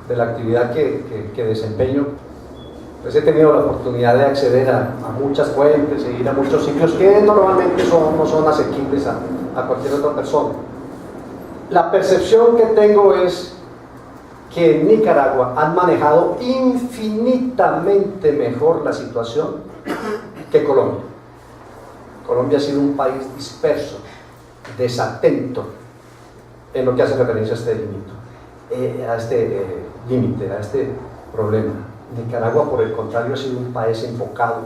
de la actividad que desempeño. Pues he tenido la oportunidad de acceder a muchas fuentes e ir a muchos sitios que normalmente no son asequibles a cualquier otra persona. La percepción que tengo es que en Nicaragua han manejado infinitamente mejor la situación que Colombia. Colombia ha sido un país disperso, desatento en lo que hace referencia a este límite, a este problema. Nicaragua, por el contrario, ha sido un país enfocado,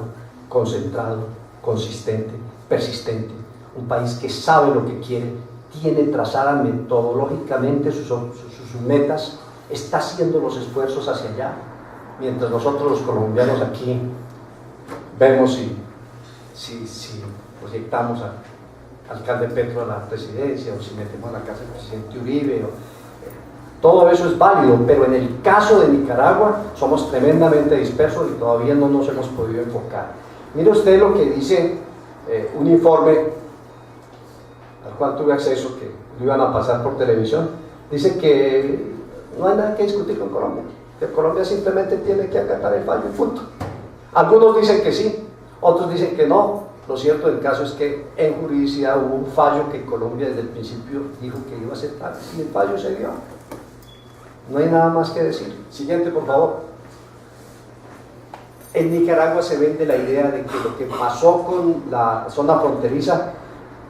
concentrado, consistente, persistente, un país que sabe lo que quiere tiene trazada metodológicamente sus metas, está haciendo los esfuerzos hacia allá, mientras nosotros los colombianos aquí vemos si proyectamos al alcalde Petro a la presidencia, o si metemos a la casa del presidente Uribe, todo eso es válido, pero en el caso de Nicaragua somos tremendamente dispersos y todavía no nos hemos podido enfocar. Mire usted lo que dice un informe al cual tuve acceso, que lo iban a pasar por televisión. Dice que no hay nada que discutir con Colombia, que Colombia simplemente tiene que acatar el fallo y punto. Algunos dicen que sí, otros dicen que no. Lo cierto del caso es que en juridicidad hubo un fallo que Colombia desde el principio dijo que iba a aceptar, y el fallo se dio. No hay nada más que decir. Siguiente, por favor. En Nicaragua se vende la idea de que lo que pasó con la zona fronteriza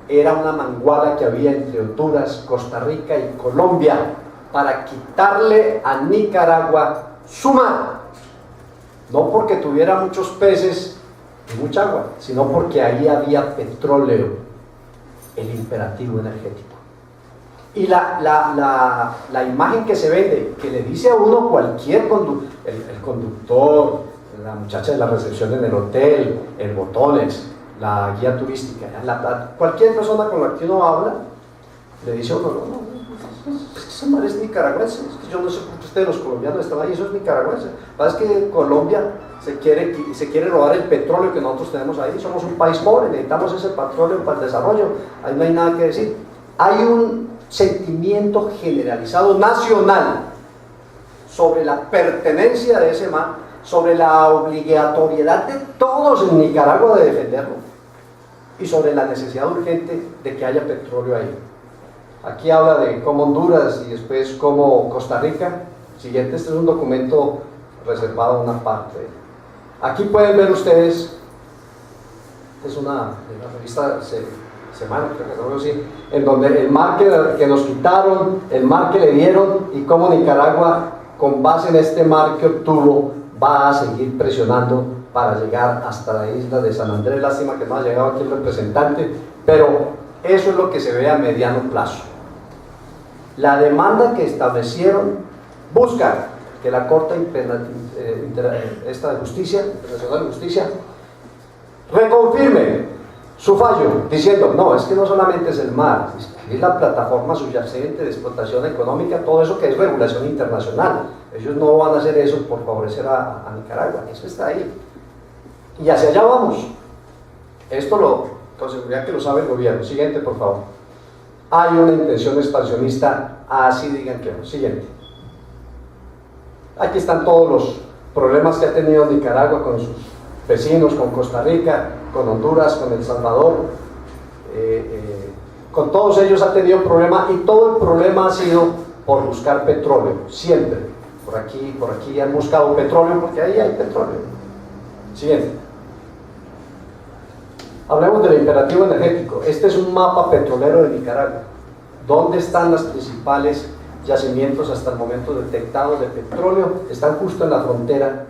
era una manguala que había entre Honduras, Costa Rica y Colombia para quitarle a Nicaragua su mar. No porque tuviera muchos peces y mucha agua, sino porque ahí había petróleo, el imperativo energético. Y la imagen que se vende, que le dice a uno cualquier el conductor, la muchacha de la recepción en el hotel, el botones, la guía turística, cualquier persona con la que uno habla, le dice a uno, no, es que ese mar es nicaragüense, es que yo no sé por qué ustedes los colombianos están ahí, eso es nicaragüense. Lo que pasa es que Colombia se quiere robar el petróleo que nosotros tenemos ahí, somos un país pobre, necesitamos ese petróleo para el desarrollo, ahí no hay nada que decir. Hay un sentimiento generalizado nacional sobre la pertenencia de ese mar, sobre la obligatoriedad de todos en Nicaragua de defenderlo y sobre la necesidad urgente de que haya petróleo ahí. Aquí habla de cómo Honduras y después cómo Costa Rica. Siguiente, este es un documento reservado a una parte. Aquí pueden ver ustedes, es una revista Semana, en donde el mar que nos quitaron, el mar que le dieron y cómo Nicaragua, con base en este mar que obtuvo, va a seguir presionando para llegar hasta la isla de San Andrés. Lástima que no ha llegado aquí el representante, pero eso es lo que se ve a mediano plazo. La demanda que establecieron busca que la Corte Internacional de Justicia reconfirme su fallo, diciendo, no, es que no solamente es el mar, es la plataforma subyacente de explotación económica, todo eso que es regulación internacional. Ellos no van a hacer eso por favorecer a Nicaragua, eso está ahí. Y hacia allá vamos. Esto con seguridad que lo sabe el gobierno. Siguiente, por favor. Hay una intención expansionista, así digan que no. Siguiente. Aquí están todos los problemas que ha tenido Nicaragua con sus vecinos, con Costa Rica, con Honduras, con El Salvador. Con todos ellos ha tenido problema, y todo el problema ha sido por buscar petróleo, siempre. Por aquí han buscado petróleo porque ahí hay petróleo. Siguiente. Hablemos del imperativo energético. Este es un mapa petrolero de Nicaragua. ¿Dónde están los principales yacimientos hasta el momento detectados de petróleo? Están justo en la frontera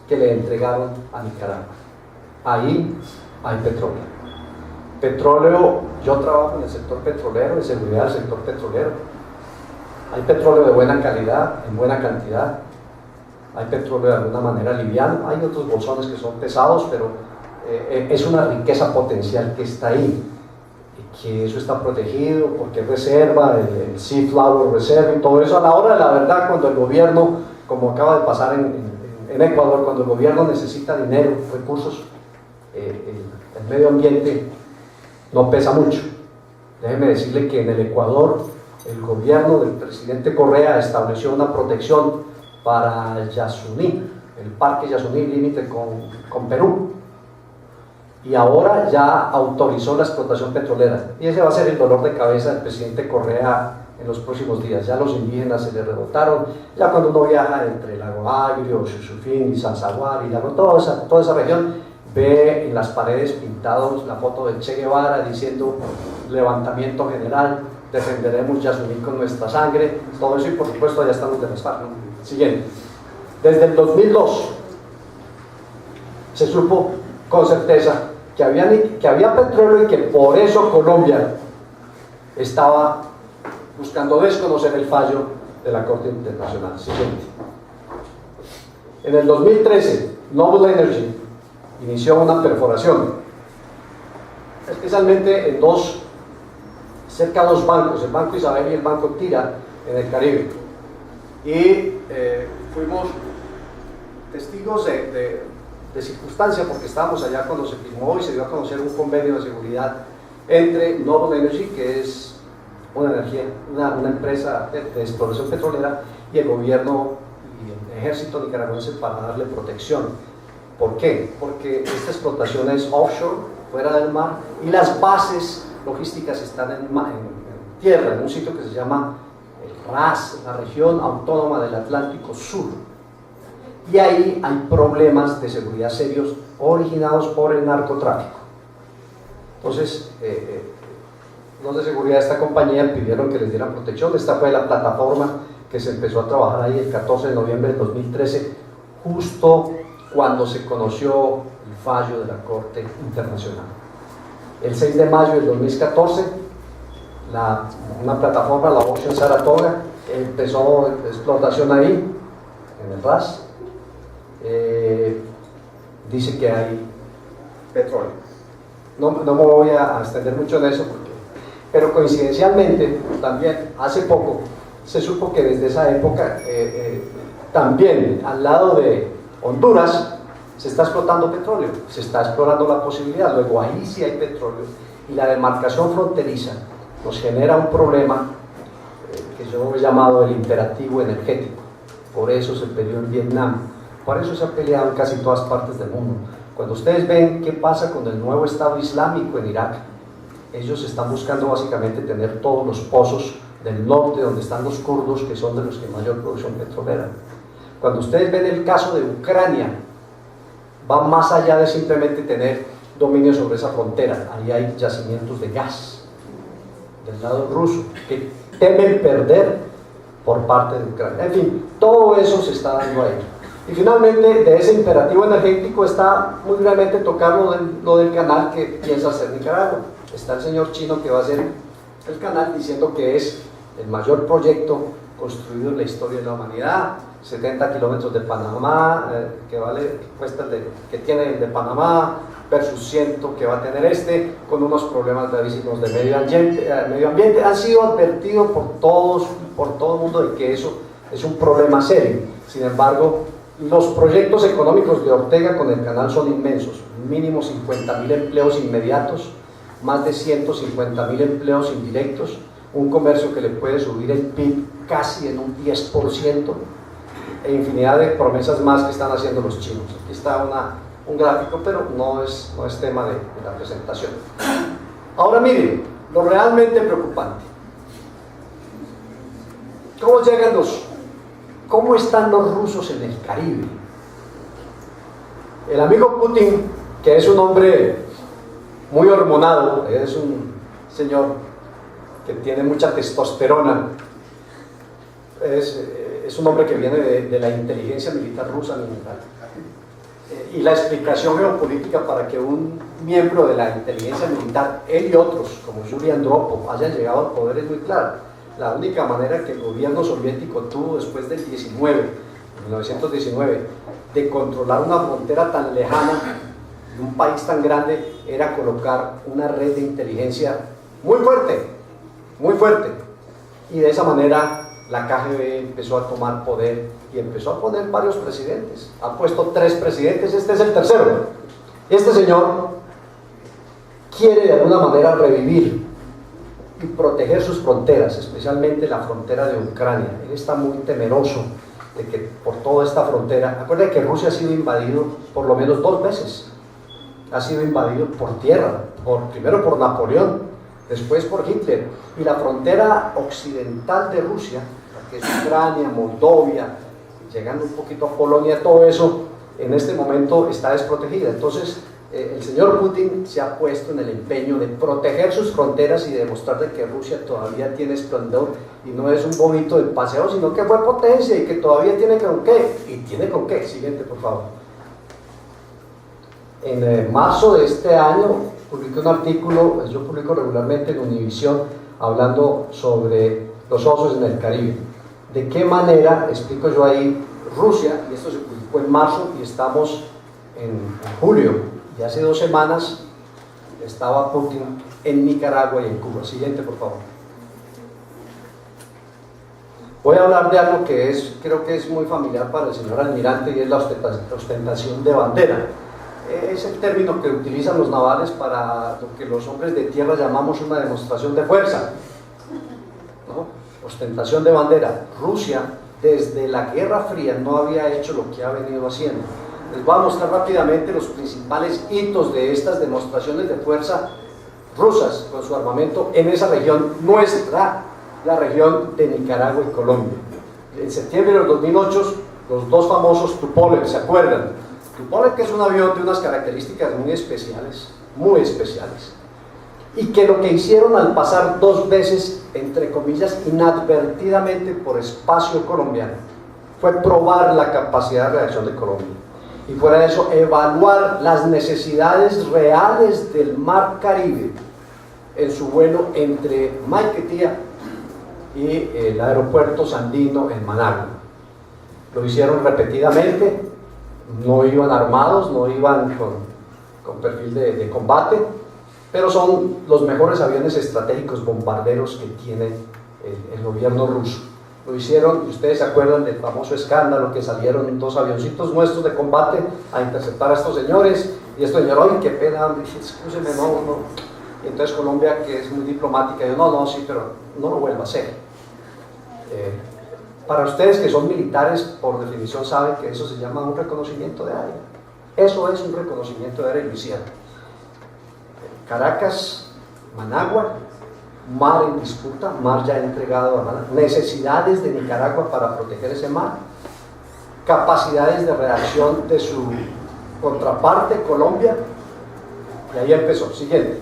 que le entregaron a Nicaragua. Ahí hay petróleo. Petróleo, yo trabajo en el sector petrolero, en seguridad del sector petrolero. Hay petróleo de buena calidad, en buena cantidad. Hay petróleo de alguna manera liviano. Hay otros bolsones que son pesados, pero es una riqueza potencial que está ahí. Y que eso está protegido porque es reserva, el Sea Flower Reserve y todo eso. A la hora de la verdad, cuando el gobierno, como acaba de pasar en Ecuador, cuando el gobierno necesita dinero, recursos, el medio ambiente no pesa mucho. Déjeme decirle que en el Ecuador el gobierno del presidente Correa estableció una protección para Yasuní, el parque Yasuní, límite con Perú, y ahora ya autorizó la explotación petrolera, y ese va a ser el dolor de cabeza del presidente Correa en los próximos días. Ya los indígenas se le rebotaron, ya cuando uno viaja entre Lago Agrio, Xuxufín y Zanzaguar y toda esa región, ve en las paredes pintados la foto de Che Guevara diciendo levantamiento general, defenderemos Yasuní con nuestra sangre, todo eso, y por supuesto allá están los de las FARC, ¿no? Siguiente. Desde el 2002 se supo con certeza que había petróleo y que por eso Colombia estaba buscando desconocer el fallo de la Corte Internacional. Siguiente. En el 2013, Noble Energy inició una perforación, especialmente en cerca de dos bancos, el Banco Isabel y el Banco Tira, en el Caribe. Y fuimos testigos de circunstancia, porque estábamos allá cuando se firmó y se dio a conocer un convenio de seguridad entre Noble Energy, que es una empresa de exploración petrolera, y el gobierno y el ejército nicaragüense para darle protección. ¿Por qué? Porque esta explotación es offshore, fuera del mar, y las bases logísticas están en tierra, en un sitio que se llama el RAS, la región autónoma del Atlántico Sur. Y ahí hay problemas de seguridad serios originados por el narcotráfico. Entonces, los de seguridad de esta compañía pidieron que les dieran protección. Esta fue la plataforma que se empezó a trabajar ahí el 14 de noviembre de 2013, justo cuando se conoció el fallo de la Corte Internacional. El 6 de mayo del 2014, una plataforma, la Ocean Saratoga, empezó explotación ahí, en el RAS. Dice que hay petróleo. No me voy a extender mucho en eso, pero coincidencialmente, también hace poco, se supo que desde esa época, también al lado de Honduras, se está explotando petróleo, se está explorando la posibilidad. Luego ahí sí hay petróleo, y la demarcación fronteriza nos genera un problema que yo he llamado el imperativo energético. Por eso se peleó en Vietnam, por eso se ha peleado en casi todas partes del mundo. Cuando ustedes ven qué pasa con el nuevo Estado Islámico en Irak, ellos están buscando básicamente tener todos los pozos del norte donde están los kurdos, que son de los que mayor producción petrolera. Cuando ustedes ven el caso de Ucrania, va más allá de simplemente tener dominio sobre esa frontera. Ahí hay yacimientos de gas del lado ruso que temen perder por parte de Ucrania. En fin, todo eso se está dando ahí. Y finalmente, de ese imperativo energético está muy realmente tocar lo del canal que piensa hacer Nicaragua. Está el señor chino que va a hacer el canal diciendo que es el mayor proyecto construido en la historia de la humanidad, 70 kilómetros de Panamá, que tiene el de Panamá, versus 100 que va a tener con unos problemas gravísimos de medio ambiente. Han sido advertidos por todo el mundo de que eso es un problema serio. Sin embargo, los proyectos económicos de Ortega con el canal son inmensos, mínimo 50.000 empleos inmediatos, más de 150.000 empleos indirectos, un comercio que le puede subir el PIB casi en un 10%, e infinidad de promesas más que están haciendo los chinos. Aquí está un gráfico, pero no es tema de la presentación. Ahora miren, lo realmente preocupante. ¿Cómo están los rusos en el Caribe? El amigo Putin, que es un hombre muy hormonado, es un señor que tiene mucha testosterona, es un hombre que viene de la inteligencia militar rusa, y la explicación geopolítica para que un miembro de la inteligencia militar, él y otros, como Yuri Andropov, hayan llegado al poder es muy clara. La única manera que el gobierno soviético tuvo después del 1919, de controlar una frontera tan lejana de un país tan grande, era colocar una red de inteligencia muy fuerte, y de esa manera la KGB empezó a tomar poder y empezó a poner varios presidentes. Ha puesto 3 presidentes, este es el tercero. Este señor quiere de alguna manera revivir y proteger sus fronteras, especialmente la frontera de Ucrania. Él está muy temeroso de que por toda esta frontera, acuérdense que Rusia ha sido invadido por lo menos 2 veces. Ha sido invadido por tierra, primero por Napoleón, después por Hitler, y la frontera occidental de Rusia, que es Ucrania, Moldovia, llegando un poquito a Polonia, todo eso en este momento está desprotegida. Entonces el señor Putin se ha puesto en el empeño de proteger sus fronteras y de demostrarle que Rusia todavía tiene esplendor y no es un bobito de paseo, sino que fue potencia y que todavía tiene con qué, y tiene con qué. Siguiente, por favor. En marzo de este año publiqué un artículo, yo publico regularmente en Univisión, hablando sobre los osos en el Caribe. ¿De qué manera, explico yo ahí, Rusia, y esto se publicó en marzo y estamos en julio, y hace 2 semanas estaba Putin en Nicaragua y en Cuba? Siguiente, por favor. Voy a hablar de algo que creo que es muy familiar para el señor almirante, y es la ostentación de bandera. Es el término que utilizan los navales para lo que los hombres de tierra llamamos una demostración de fuerza, ¿no? Ostentación de bandera. Rusia, desde la Guerra Fría, no había hecho lo que ha venido haciendo. Les voy a mostrar rápidamente los principales hitos de estas demostraciones de fuerza rusas con su armamento en esa región nuestra, la región de Nicaragua y Colombia. En septiembre del 2008, los 2 famosos Tupolev, ¿se acuerdan? Tupolev, que es un avión de unas características muy especiales, y que lo que hicieron al pasar 2 veces, entre comillas, inadvertidamente por espacio colombiano, fue probar la capacidad de reacción de Colombia, y fuera de eso, evaluar las necesidades reales del Mar Caribe en su vuelo entre Maiquetía y el aeropuerto Sandino en Managua. Lo hicieron repetidamente, no iban armados, no iban con perfil de combate, pero son los mejores aviones estratégicos bombarderos que tiene el gobierno ruso. Lo hicieron, y ustedes se acuerdan del famoso escándalo que salieron 2 avioncitos nuestros de combate a interceptar a estos señores, y estos señores, ¡ay, qué pena! Excúseme, no. Y entonces Colombia, que es muy diplomática, dijo, no, sí, pero no lo vuelva a hacer. Para ustedes que son militares, por definición saben que eso se llama un reconocimiento de área. Eso es un reconocimiento de área, y lo hicieron. Caracas, Managua, mar en disputa, mar ya entregado a Managua, necesidades de Nicaragua para proteger ese mar, capacidades de reacción de su contraparte, Colombia, y ahí empezó. Siguiente.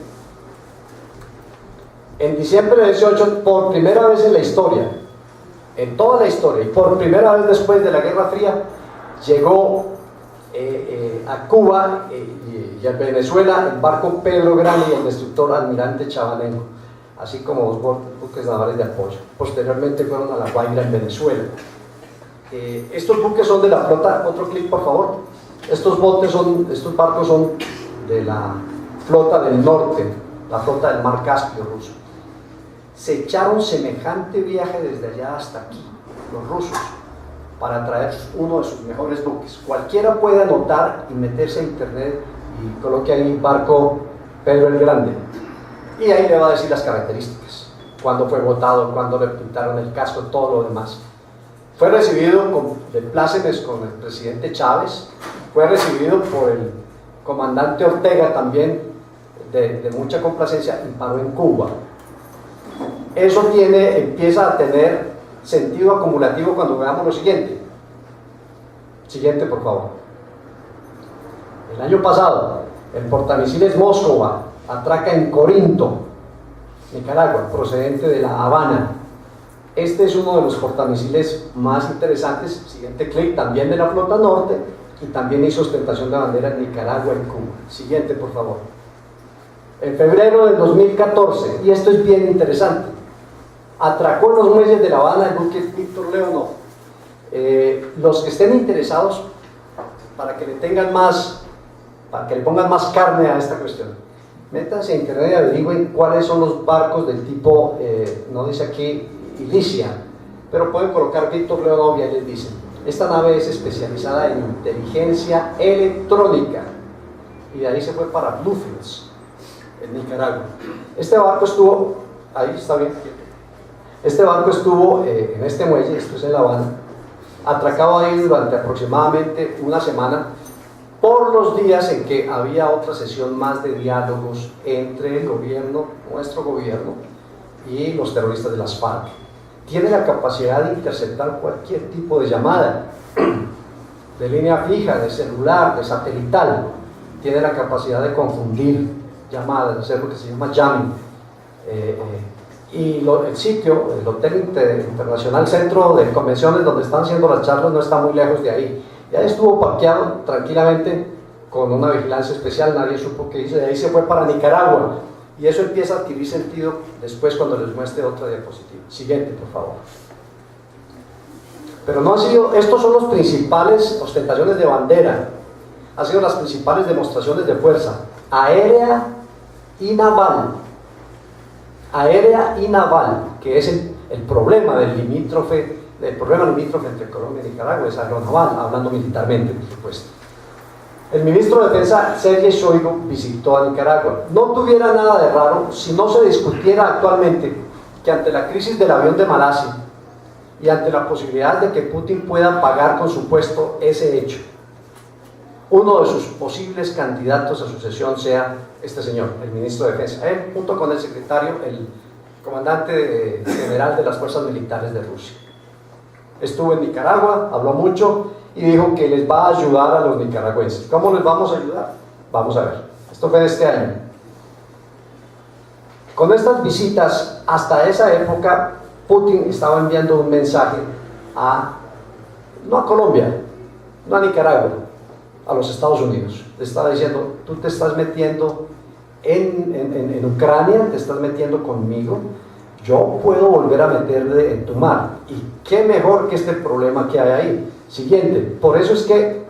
En diciembre de 18, por primera vez en la historia, en toda la historia, y por primera vez después de la Guerra Fría, llegó a Cuba y a Venezuela el barco Pedro Grande y el destructor Almirante Chabanengo, así como 2 buques navales de apoyo. Posteriormente fueron a La Guaira en Venezuela. Estos buques son de la flota, otro clic por favor. Estos barcos son de la flota del norte, la flota del Mar Caspio ruso. Se echaron semejante viaje desde allá hasta aquí, los rusos, para traer uno de sus mejores buques. Cualquiera puede anotar y meterse a internet y coloque ahí barco Pedro el Grande, y ahí le va a decir las características, cuándo fue botado, cuándo le pintaron el casco, todo lo demás. Fue recibido de plácemes con el presidente Chávez, fue recibido por el comandante Ortega también de mucha complacencia, y paró en Cuba. Eso empieza a tener sentido acumulativo cuando veamos lo siguiente. Siguiente, por favor. El año pasado, el portamisiles Móskova atraca en Corinto, Nicaragua, procedente de La Habana. Este es uno de los portamisiles más interesantes. Siguiente clic, también de la flota norte, y también hizo ostentación de bandera en Nicaragua y Cuba. Siguiente, por favor. En febrero del 2014, y esto es bien interesante, atracó en los muelles de La Habana el buque Víctor Leonov. Los que estén interesados, para que le pongan más carne a esta cuestión, métanse a internet y averigüen cuáles son los barcos del tipo, no dice aquí Ilicia, pero pueden colocar Víctor Leonov y ahí les dicen. Esta nave es especializada en inteligencia electrónica, y de ahí se fue para Bluefields, en Nicaragua. Este barco estuvo, ahí está bien, este barco estuvo en este muelle, esto es en La Habana, atracado ahí durante aproximadamente una semana, por los días en que había otra sesión más de diálogos entre el gobierno, nuestro gobierno, y los terroristas de las FARC. Tiene la capacidad de interceptar cualquier tipo de llamada, de línea fija, de celular, de satelital. Tiene la capacidad de confundir llamadas, de hacer lo que se llama jamming. El sitio, el Hotel Internacional Centro de Convenciones, donde están haciendo las charlas, no está muy lejos de ahí. Y ahí estuvo parqueado tranquilamente con una vigilancia especial, nadie supo qué hizo, de ahí se fue para Nicaragua. Y eso empieza a adquirir sentido después cuando les muestre otra diapositiva. Siguiente, por favor. Pero no han sido, estos son los principales ostentaciones de bandera, han sido las principales demostraciones de fuerza aérea y naval. Aérea y naval, que es el problema del limítrofe, entre Colombia y Nicaragua, es aeronaval, hablando militarmente, por supuesto. El ministro de Defensa, Sergei Shoigu, visitó a Nicaragua. No tuviera nada de raro si no se discutiera actualmente que ante la crisis del avión de Malasia y ante la posibilidad de que Putin pueda pagar con su puesto ese hecho, uno de sus posibles candidatos a sucesión sea este señor, el ministro de Defensa, él junto con el secretario, el comandante general de las fuerzas militares de Rusia. Estuvo en Nicaragua, habló mucho y dijo que les va a ayudar a los nicaragüenses. ¿Cómo les vamos a ayudar? Vamos a ver. Esto fue de este año. Con estas visitas, hasta esa época, Putin estaba enviando un mensaje no a Colombia, no a Nicaragua, a los Estados Unidos. Le estaba diciendo, tú te estás metiendo en Ucrania, te estás metiendo conmigo, yo puedo volver a meterle en tu mar. Y qué mejor que este problema que hay ahí. Siguiente, por eso es que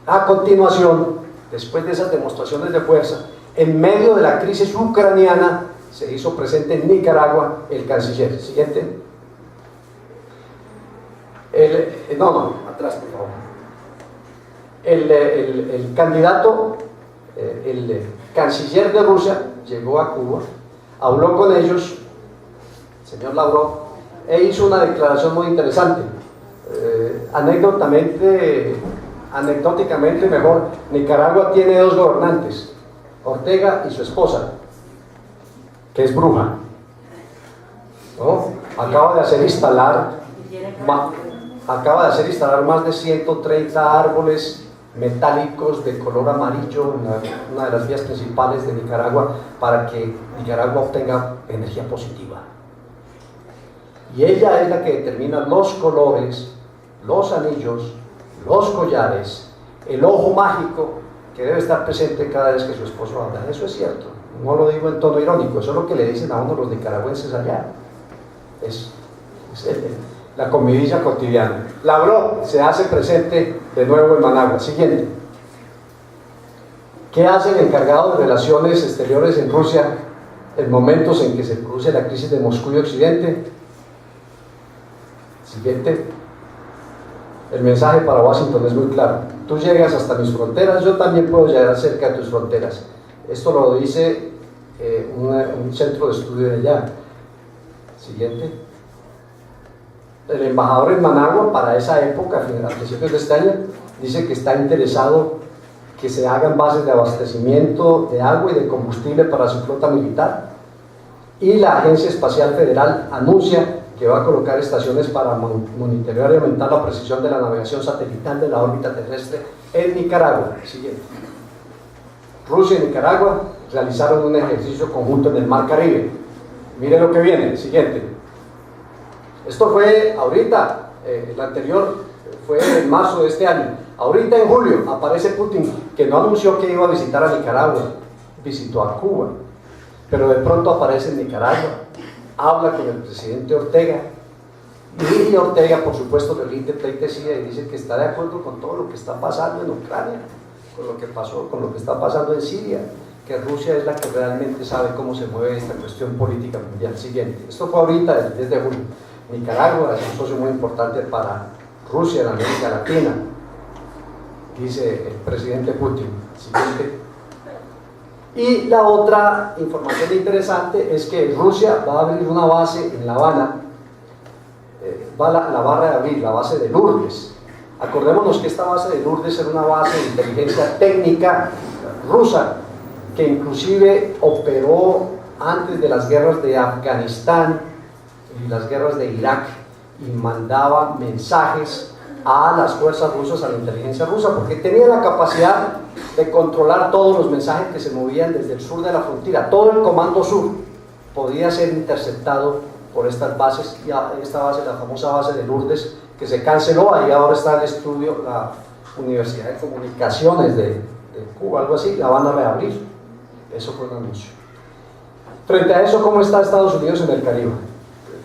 a continuación, después de esas demostraciones de fuerza, en medio de la crisis ucraniana, se hizo presente en Nicaragua el canciller. Siguiente. Atrás, por favor. El candidato, el canciller de Rusia, llegó a Cuba, habló con ellos, el señor Lavrov, e hizo una declaración muy interesante. Anecdóticamente mejor, Nicaragua tiene dos gobernantes, Ortega y su esposa, que es bruja, ¿no? Acaba de hacer instalar más de 130 árboles metálicos de color amarillo en una de las vías principales de Nicaragua para que Nicaragua obtenga energía positiva. Y ella es la que determina los colores, los anillos, los collares, el ojo mágico que debe estar presente cada vez que su esposo habla. Eso es cierto, no lo digo en tono irónico, eso es lo que le dicen a uno los nicaragüenses allá. Es la comidilla cotidiana. Lavrov se hace presente de nuevo en Managua. Siguiente. ¿Qué hace el encargado de relaciones exteriores en Rusia en momentos en que se produce la crisis de Moscú y Occidente? Siguiente. El mensaje para Washington es muy claro. Tú llegas hasta mis fronteras, yo también puedo llegar cerca de tus fronteras. Esto lo dice un centro de estudio de allá. Siguiente. El embajador en Managua, para esa época, a principios de este año, dice que está interesado que se hagan bases de abastecimiento de agua y de combustible para su flota militar. Y la Agencia Espacial Federal anuncia que va a colocar estaciones para monitorear y aumentar la precisión de la navegación satelital de la órbita terrestre en Nicaragua. Siguiente. Rusia y Nicaragua realizaron un ejercicio conjunto en el Mar Caribe. Miren lo que viene. Siguiente. Esto fue ahorita, el anterior fue en marzo de este año. Ahorita en julio aparece Putin, que no anunció que iba a visitar a Nicaragua, visitó a Cuba, pero de pronto aparece en Nicaragua, habla con el presidente Ortega, y Ortega por supuesto le rinde pleitesía y dice que está de acuerdo con todo lo que está pasando en Ucrania, con lo que pasó, con lo que está pasando en Siria, que Rusia es la que realmente sabe cómo se mueve esta cuestión política mundial. Siguiente. Esto fue ahorita, el 10 de julio. Nicaragua es un socio muy importante para Rusia en América Latina, dice el presidente Putin. Siguiente. Y la otra información interesante es que Rusia va a abrir una base en La Habana, la va a reabrir, la base de Lourdes. Acordémonos que esta base de Lourdes era una base de inteligencia técnica rusa, que inclusive operó antes de las guerras de Afganistán y las guerras de Irak, y mandaba mensajes a las fuerzas rusas, a la inteligencia rusa, porque tenía la capacidad de controlar todos los mensajes que se movían desde el sur de la frontera. Todo el comando sur podía ser interceptado por estas bases, y esta base, la famosa base de Lourdes, que se canceló. Ahí ahora está el estudio, la Universidad de Comunicaciones de Cuba, algo así, la van a reabrir. Eso fue un anuncio. Frente a eso, ¿cómo está Estados Unidos en el Caribe?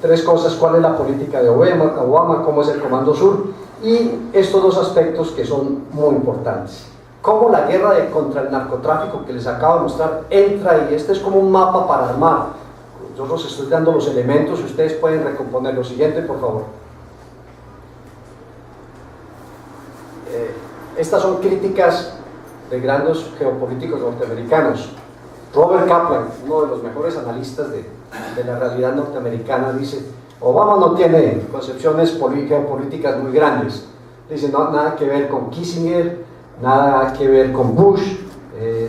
Tres cosas: cuál es la política de Obama, cómo es el Comando Sur, y estos dos aspectos que son muy importantes. Cómo la guerra contra el narcotráfico que les acabo de mostrar entra ahí. Este es como un mapa para armar. Yo los estoy dando los elementos y ustedes pueden recomponer. Lo siguiente, por favor. Estas son críticas de grandes geopolíticos norteamericanos. Robert Kaplan, uno de los mejores analistas de la realidad norteamericana, dice: Obama no tiene concepciones geopolíticas muy grandes. Dice: no, nada que ver con Kissinger, nada que ver con Bush,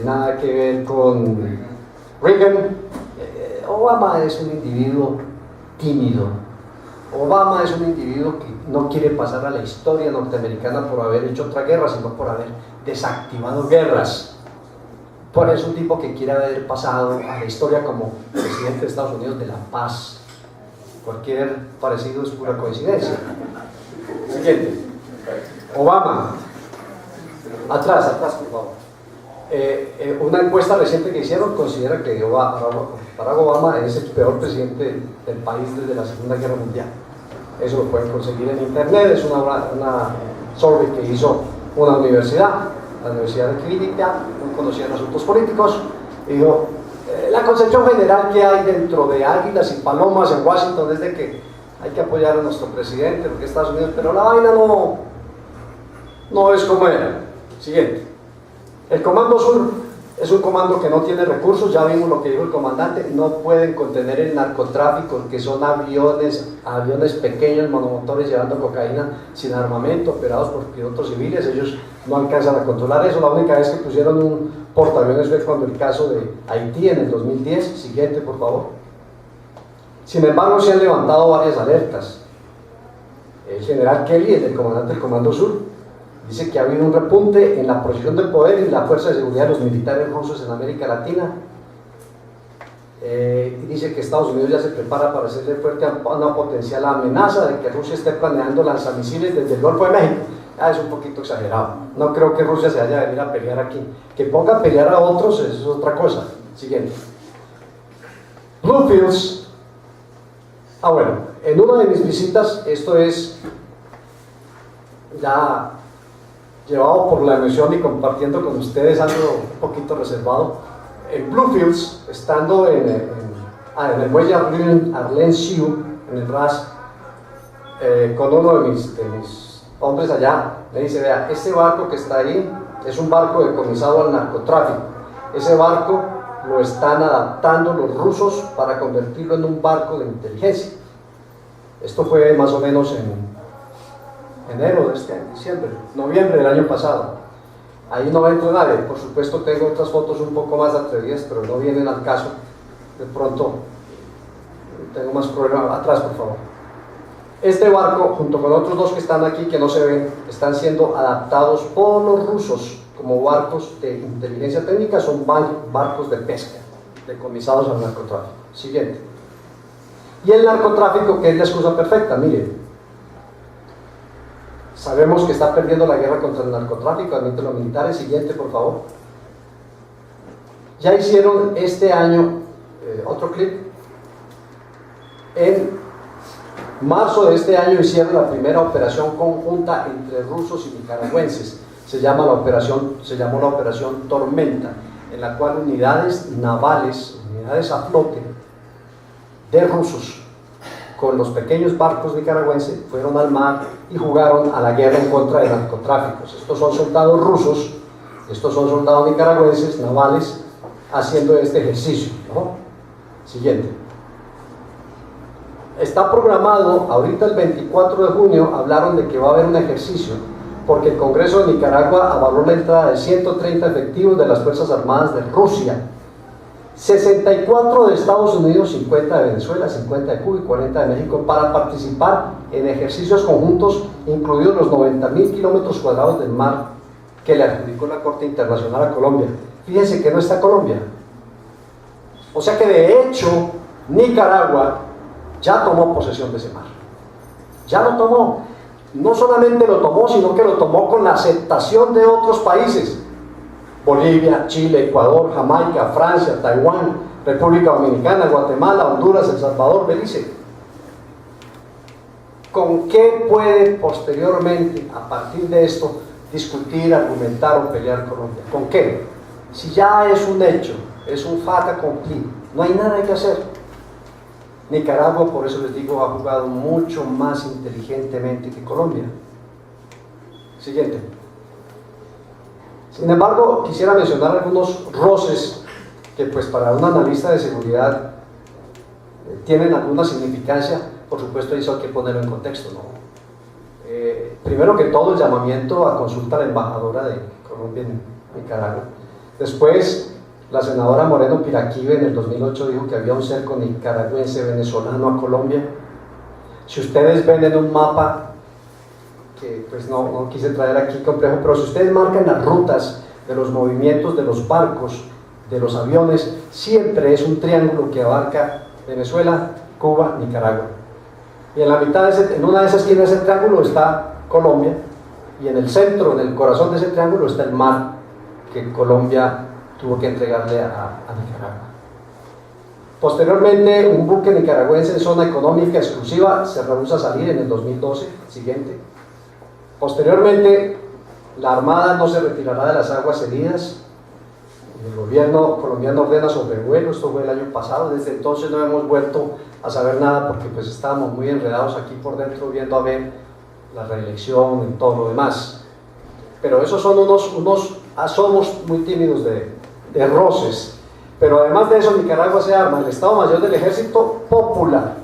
nada que ver con Reagan. Obama es un individuo tímido. Obama es un individuo que no quiere pasar a la historia norteamericana por haber hecho otra guerra, sino por haber desactivado guerras. Por eso es un tipo que quiere haber pasado a la historia como presidente de Estados Unidos de la paz. Cualquier parecido es pura coincidencia. Siguiente. Obama. Atrás, por favor. Una encuesta reciente que hicieron considera que Barack Obama es el peor presidente del país desde la Segunda Guerra Mundial. Eso lo pueden conseguir en internet. Es una survey que hizo una universidad, la Universidad de Crítica, muy conocida en asuntos políticos, y dijo: la concepción general que hay dentro de águilas y palomas en Washington es de que hay que apoyar a nuestro presidente porque Estados Unidos, pero la vaina no es como era. Siguiente. El Comando Sur es un comando que no tiene recursos. Ya vimos lo que dijo el comandante: no pueden contener el narcotráfico, que son aviones pequeños, monomotores llevando cocaína sin armamento, operados por pilotos civiles. Ellos no alcanzan a controlar eso. La única vez que pusieron un portaaviones fue cuando el caso de Haití en el 2010. Siguiente, por favor. Sin embargo, se han levantado varias alertas. El general Kelly, el comandante del Comando Sur, dice que ha habido un repunte en la posición de poder y la fuerza de seguridad de los militares rusos en América Latina. Y dice que Estados Unidos ya se prepara para hacerle fuerte a una potencial amenaza de que Rusia esté planeando lanzamisiles desde el Golfo de México. Es un poquito exagerado. No creo que Rusia se vaya a venir a pelear aquí. Que ponga a pelear a otros, eso es otra cosa. Siguiente. Bluefields. Bueno, en una de mis visitas, esto es ya llevado por la emoción y compartiendo con ustedes algo un poquito reservado. En Bluefields, estando en el muelle Arlen-Siu, en el RAS, con uno de mis hombres allá, me dice: vea, este barco que está ahí es un barco decomisado al narcotráfico. Ese barco lo están adaptando los rusos para convertirlo en un barco de inteligencia. Esto fue más o menos en enero de este año, noviembre del año pasado. Ahí no entra nadie. Por supuesto tengo otras fotos un poco más atrevidas, pero no vienen al caso. De pronto tengo más problemas. Atrás, por favor. Este barco, junto con otros dos que están aquí que no se ven, están siendo adaptados por los rusos como barcos de inteligencia técnica. Son barcos de pesca decomisados al narcotráfico. Siguiente. Y el narcotráfico, que es la excusa perfecta. Miren, sabemos que está perdiendo la guerra contra el narcotráfico, admite los militares. Siguiente, por favor. Ya hicieron este año, otro clip, en marzo de este año hicieron la primera operación conjunta entre rusos y nicaragüenses. Se llamó la operación Tormenta, en la cual unidades navales, unidades a flote de rusos con los pequeños barcos nicaragüenses fueron al mar y jugaron a la guerra en contra de narcotráficos. Estos son soldados rusos, estos son soldados nicaragüenses navales haciendo este ejercicio, ¿no? Siguiente. Está programado, ahorita el 24 de junio hablaron de que va a haber un ejercicio porque el Congreso de Nicaragua avaló la entrada de 130 efectivos de las Fuerzas Armadas de Rusia, 64 de Estados Unidos, 50 de Venezuela, 50 de Cuba y 40 de México, para participar en ejercicios conjuntos, incluidos los 90.000 kilómetros cuadrados del mar que le adjudicó la Corte Internacional a Colombia. Fíjense que no está Colombia. O sea que de hecho Nicaragua ya tomó posesión de ese mar. Ya lo tomó. No solamente lo tomó, sino que lo tomó con la aceptación de otros países. Bolivia, Chile, Ecuador, Jamaica, Francia, Taiwán, República Dominicana, Guatemala, Honduras, El Salvador, Belice. ¿Con qué puede posteriormente, a partir de esto, discutir, argumentar o pelear Colombia? ¿Con qué? Si ya es un hecho, es un fait accompli, no hay nada que hacer. Nicaragua, por eso les digo, ha jugado mucho más inteligentemente que Colombia. Siguiente. Sin embargo, quisiera mencionar algunos roces que pues para un analista de seguridad tienen alguna significancia. Por supuesto, eso hay que ponerlo en contexto, ¿no? Primero que todo, el llamamiento a consulta a la embajadora de Colombia en Nicaragua. Después, la senadora Moreno Piraquive en el 2008 dijo que había un cerco nicaragüense venezolano a Colombia. Si ustedes ven en un mapa, que pues no quise traer aquí complejo, pero si ustedes marcan las rutas de los movimientos de los barcos, de los aviones, siempre es un triángulo que abarca Venezuela, Cuba, Nicaragua. Y en la mitad, en una de esas esquinas de ese triángulo está Colombia, y en el centro, en el corazón de ese triángulo está el mar que Colombia tuvo que entregarle a Nicaragua. Posteriormente, un buque nicaragüense en zona económica exclusiva se rehúsa a salir en el 2012, siguiente. Posteriormente, la Armada no se retirará de las aguas heridas. El gobierno colombiano ordena sobrevuelo, esto fue el año pasado. Desde entonces no hemos vuelto a saber nada porque pues estábamos muy enredados aquí por dentro viendo a ver la reelección y todo lo demás. Pero esos son unos asomos muy tímidos de roces. Pero además de eso, Nicaragua se arma. El Estado Mayor del Ejército Popular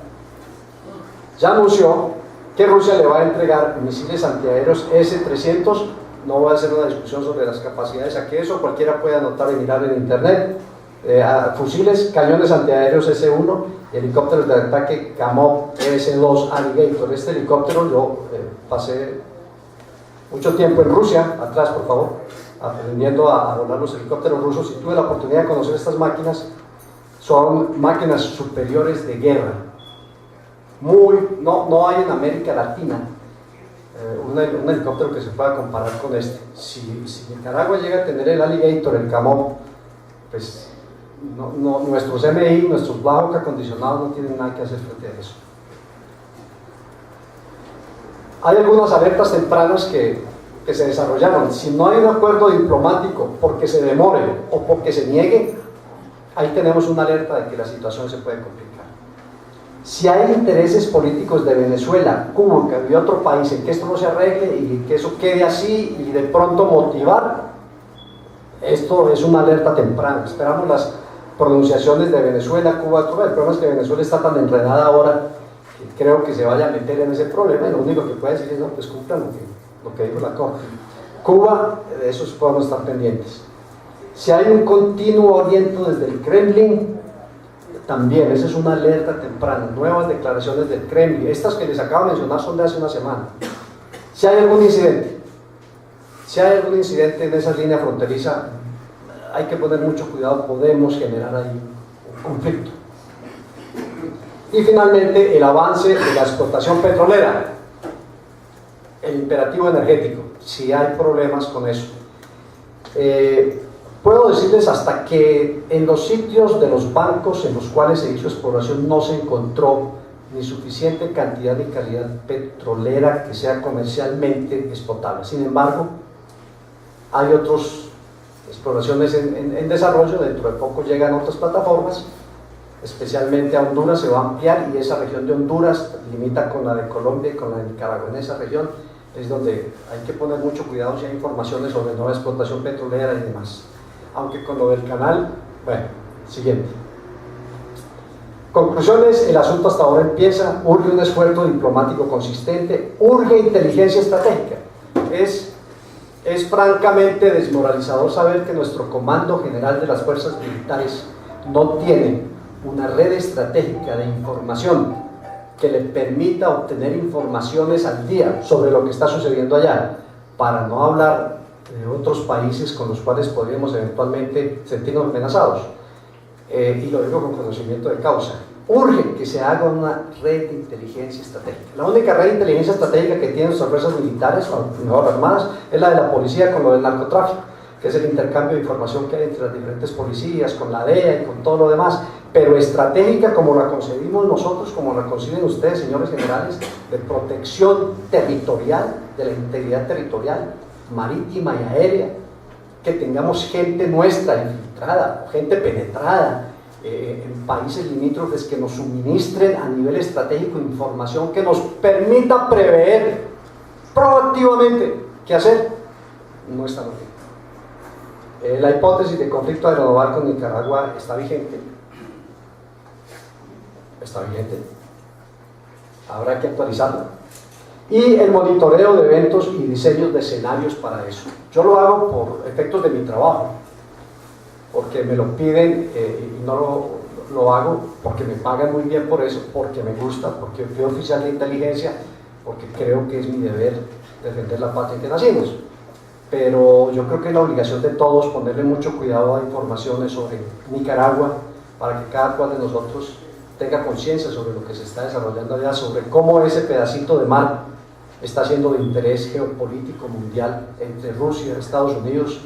ya anunció que Rusia le va a entregar misiles antiaéreos S-300. No voy a hacer una discusión sobre las capacidades aquí, eso cualquiera puede anotar y mirar en internet. Fusiles, cañones antiaéreos S-1, helicópteros de ataque Kamov S-2 Alligator. Este helicóptero yo pasé mucho tiempo en Rusia, atrás por favor, aprendiendo a volar los helicópteros rusos, y tuve la oportunidad de conocer estas máquinas. Son máquinas superiores de guerra. No hay en América Latina un helicóptero que se pueda comparar con este. Si Nicaragua llega a tener el Alligator, el Kamov, pues nuestros MI, nuestros bajos acondicionados no tienen nada que hacer frente a eso. Hay algunas alertas tempranas que se desarrollaron. Si no hay un acuerdo diplomático porque se demore o porque se niegue, ahí tenemos una alerta de que la situación se puede complicar. Si hay intereses políticos de Venezuela, Cuba y otro país en que esto no se arregle y que eso quede así y de pronto motivar, esto es una alerta temprana. Esperamos las pronunciaciones de Venezuela, Cuba, todo. El problema es que Venezuela está tan enredada ahora que creo que se vaya a meter en ese problema, y lo único que puede decir es no, pues cumplan lo que dijo la Corte. Cuba, de eso podemos estar pendientes. Si hay un continuo aliento desde el Kremlin, también, esa es una alerta temprana. Nuevas declaraciones del Kremlin, estas que les acabo de mencionar son de hace una semana. Si hay algún incidente en esa línea fronteriza, hay que poner mucho cuidado, podemos generar ahí un conflicto. Y finalmente, el avance de la explotación petrolera, el imperativo energético, si hay problemas con eso. Puedo decirles hasta que en los sitios de los bancos en los cuales se hizo exploración no se encontró ni suficiente cantidad ni calidad petrolera que sea comercialmente explotable. Sin embargo, hay otras exploraciones en desarrollo. Dentro de poco llegan otras plataformas, especialmente a Honduras se va a ampliar, y esa región de Honduras limita con la de Colombia y con la de Nicaragua. En esa región es donde hay que poner mucho cuidado si hay informaciones sobre nueva explotación petrolera y demás. Aunque con lo del canal, bueno, siguiente. Conclusiones, el asunto hasta ahora empieza, urge un esfuerzo diplomático consistente, urge inteligencia estratégica. Es francamente desmoralizador saber que nuestro Comando General de las Fuerzas Militares no tiene una red estratégica de información que le permita obtener informaciones al día sobre lo que está sucediendo allá, para no hablar de otros países con los cuales podríamos eventualmente sentirnos amenazados. Y lo digo con conocimiento de causa. Urge que se haga una red de inteligencia estratégica. La única red de inteligencia estratégica que tienen nuestras fuerzas militares, o mejor armadas, es la de la policía con lo del narcotráfico. que es el intercambio de información que hay entre las diferentes policías, con la DEA y con todo lo demás, pero estratégica como la concebimos nosotros, como la conciben ustedes, señores generales, de protección territorial, de la integridad territorial, marítima y aérea, que tengamos gente nuestra infiltrada, gente penetrada en países limítrofes que nos suministren a nivel estratégico información que nos permita prever proactivamente qué hacer, no está bien. La hipótesis de conflicto aeronaval con Nicaragua está vigente. Está vigente. Habrá que actualizarla. Y el monitoreo de eventos y diseños de escenarios para eso. Yo lo hago por efectos de mi trabajo, porque me lo piden y no lo hago porque me pagan muy bien por eso, porque me gusta, porque fui oficial de inteligencia, porque creo que es mi deber defender la patria que nacimos. Pero yo creo que es la obligación de todos ponerle mucho cuidado a informaciones sobre Nicaragua para que cada cual de nosotros tenga conciencia sobre lo que se está desarrollando allá, sobre cómo ese pedacito de mar está siendo de interés geopolítico mundial entre Rusia, Estados Unidos,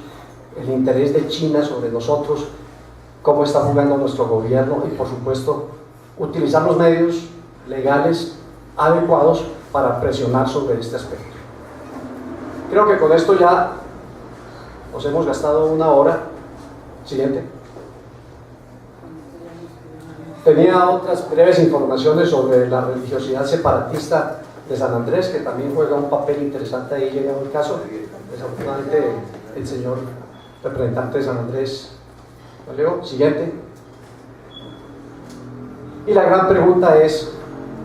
el interés de China sobre nosotros, cómo está jugando nuestro gobierno y por supuesto utilizar los medios legales adecuados para presionar sobre este aspecto. Creo que con esto ya nos hemos gastado una hora. Siguiente. Tenía otras breves informaciones sobre la religiosidad separatista de San Andrés, que también juega un papel interesante ahí, llegado el caso. Desafortunadamente el señor representante de San Andrés lo leo. Siguiente. Y la gran pregunta es,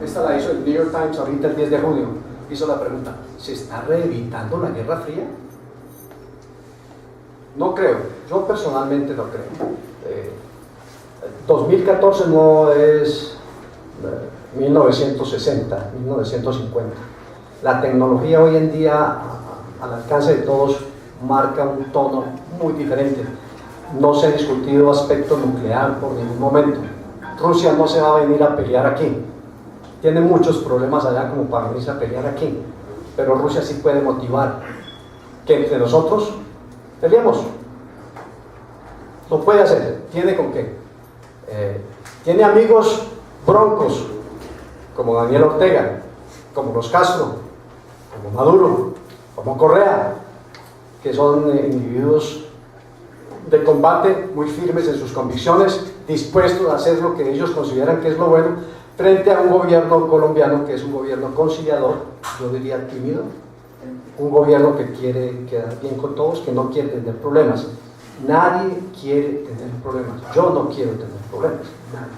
esta la hizo el New York Times ahorita el 10 de junio, hizo la pregunta: ¿se está reevitando la Guerra Fría? No creo, yo personalmente no creo. 2014 no es 1960, 1950. La tecnología hoy en día, al alcance de todos, marca un tono muy diferente. No se ha discutido aspecto nuclear por ningún momento. Rusia no se va a venir a pelear aquí. Tiene muchos problemas allá como para venirse a pelear aquí. Pero Rusia sí puede motivar que entre nosotros peleemos. Lo puede hacer. ¿Tiene con qué? Tiene amigos broncos, como Daniel Ortega, como los Castro, como Maduro, como Correa, que son individuos de combate muy firmes en sus convicciones, dispuestos a hacer lo que ellos consideran que es lo bueno, frente a un gobierno colombiano que es un gobierno conciliador, yo diría tímido, un gobierno que quiere quedar bien con todos, que no quiere tener problemas. Nadie quiere tener problemas. Yo no quiero tener problemas, nadie.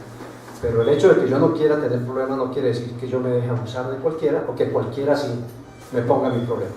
Pero el hecho de que yo no quiera tener problemas no quiere decir que yo me deje abusar de cualquiera o que cualquiera sí me ponga mi problema.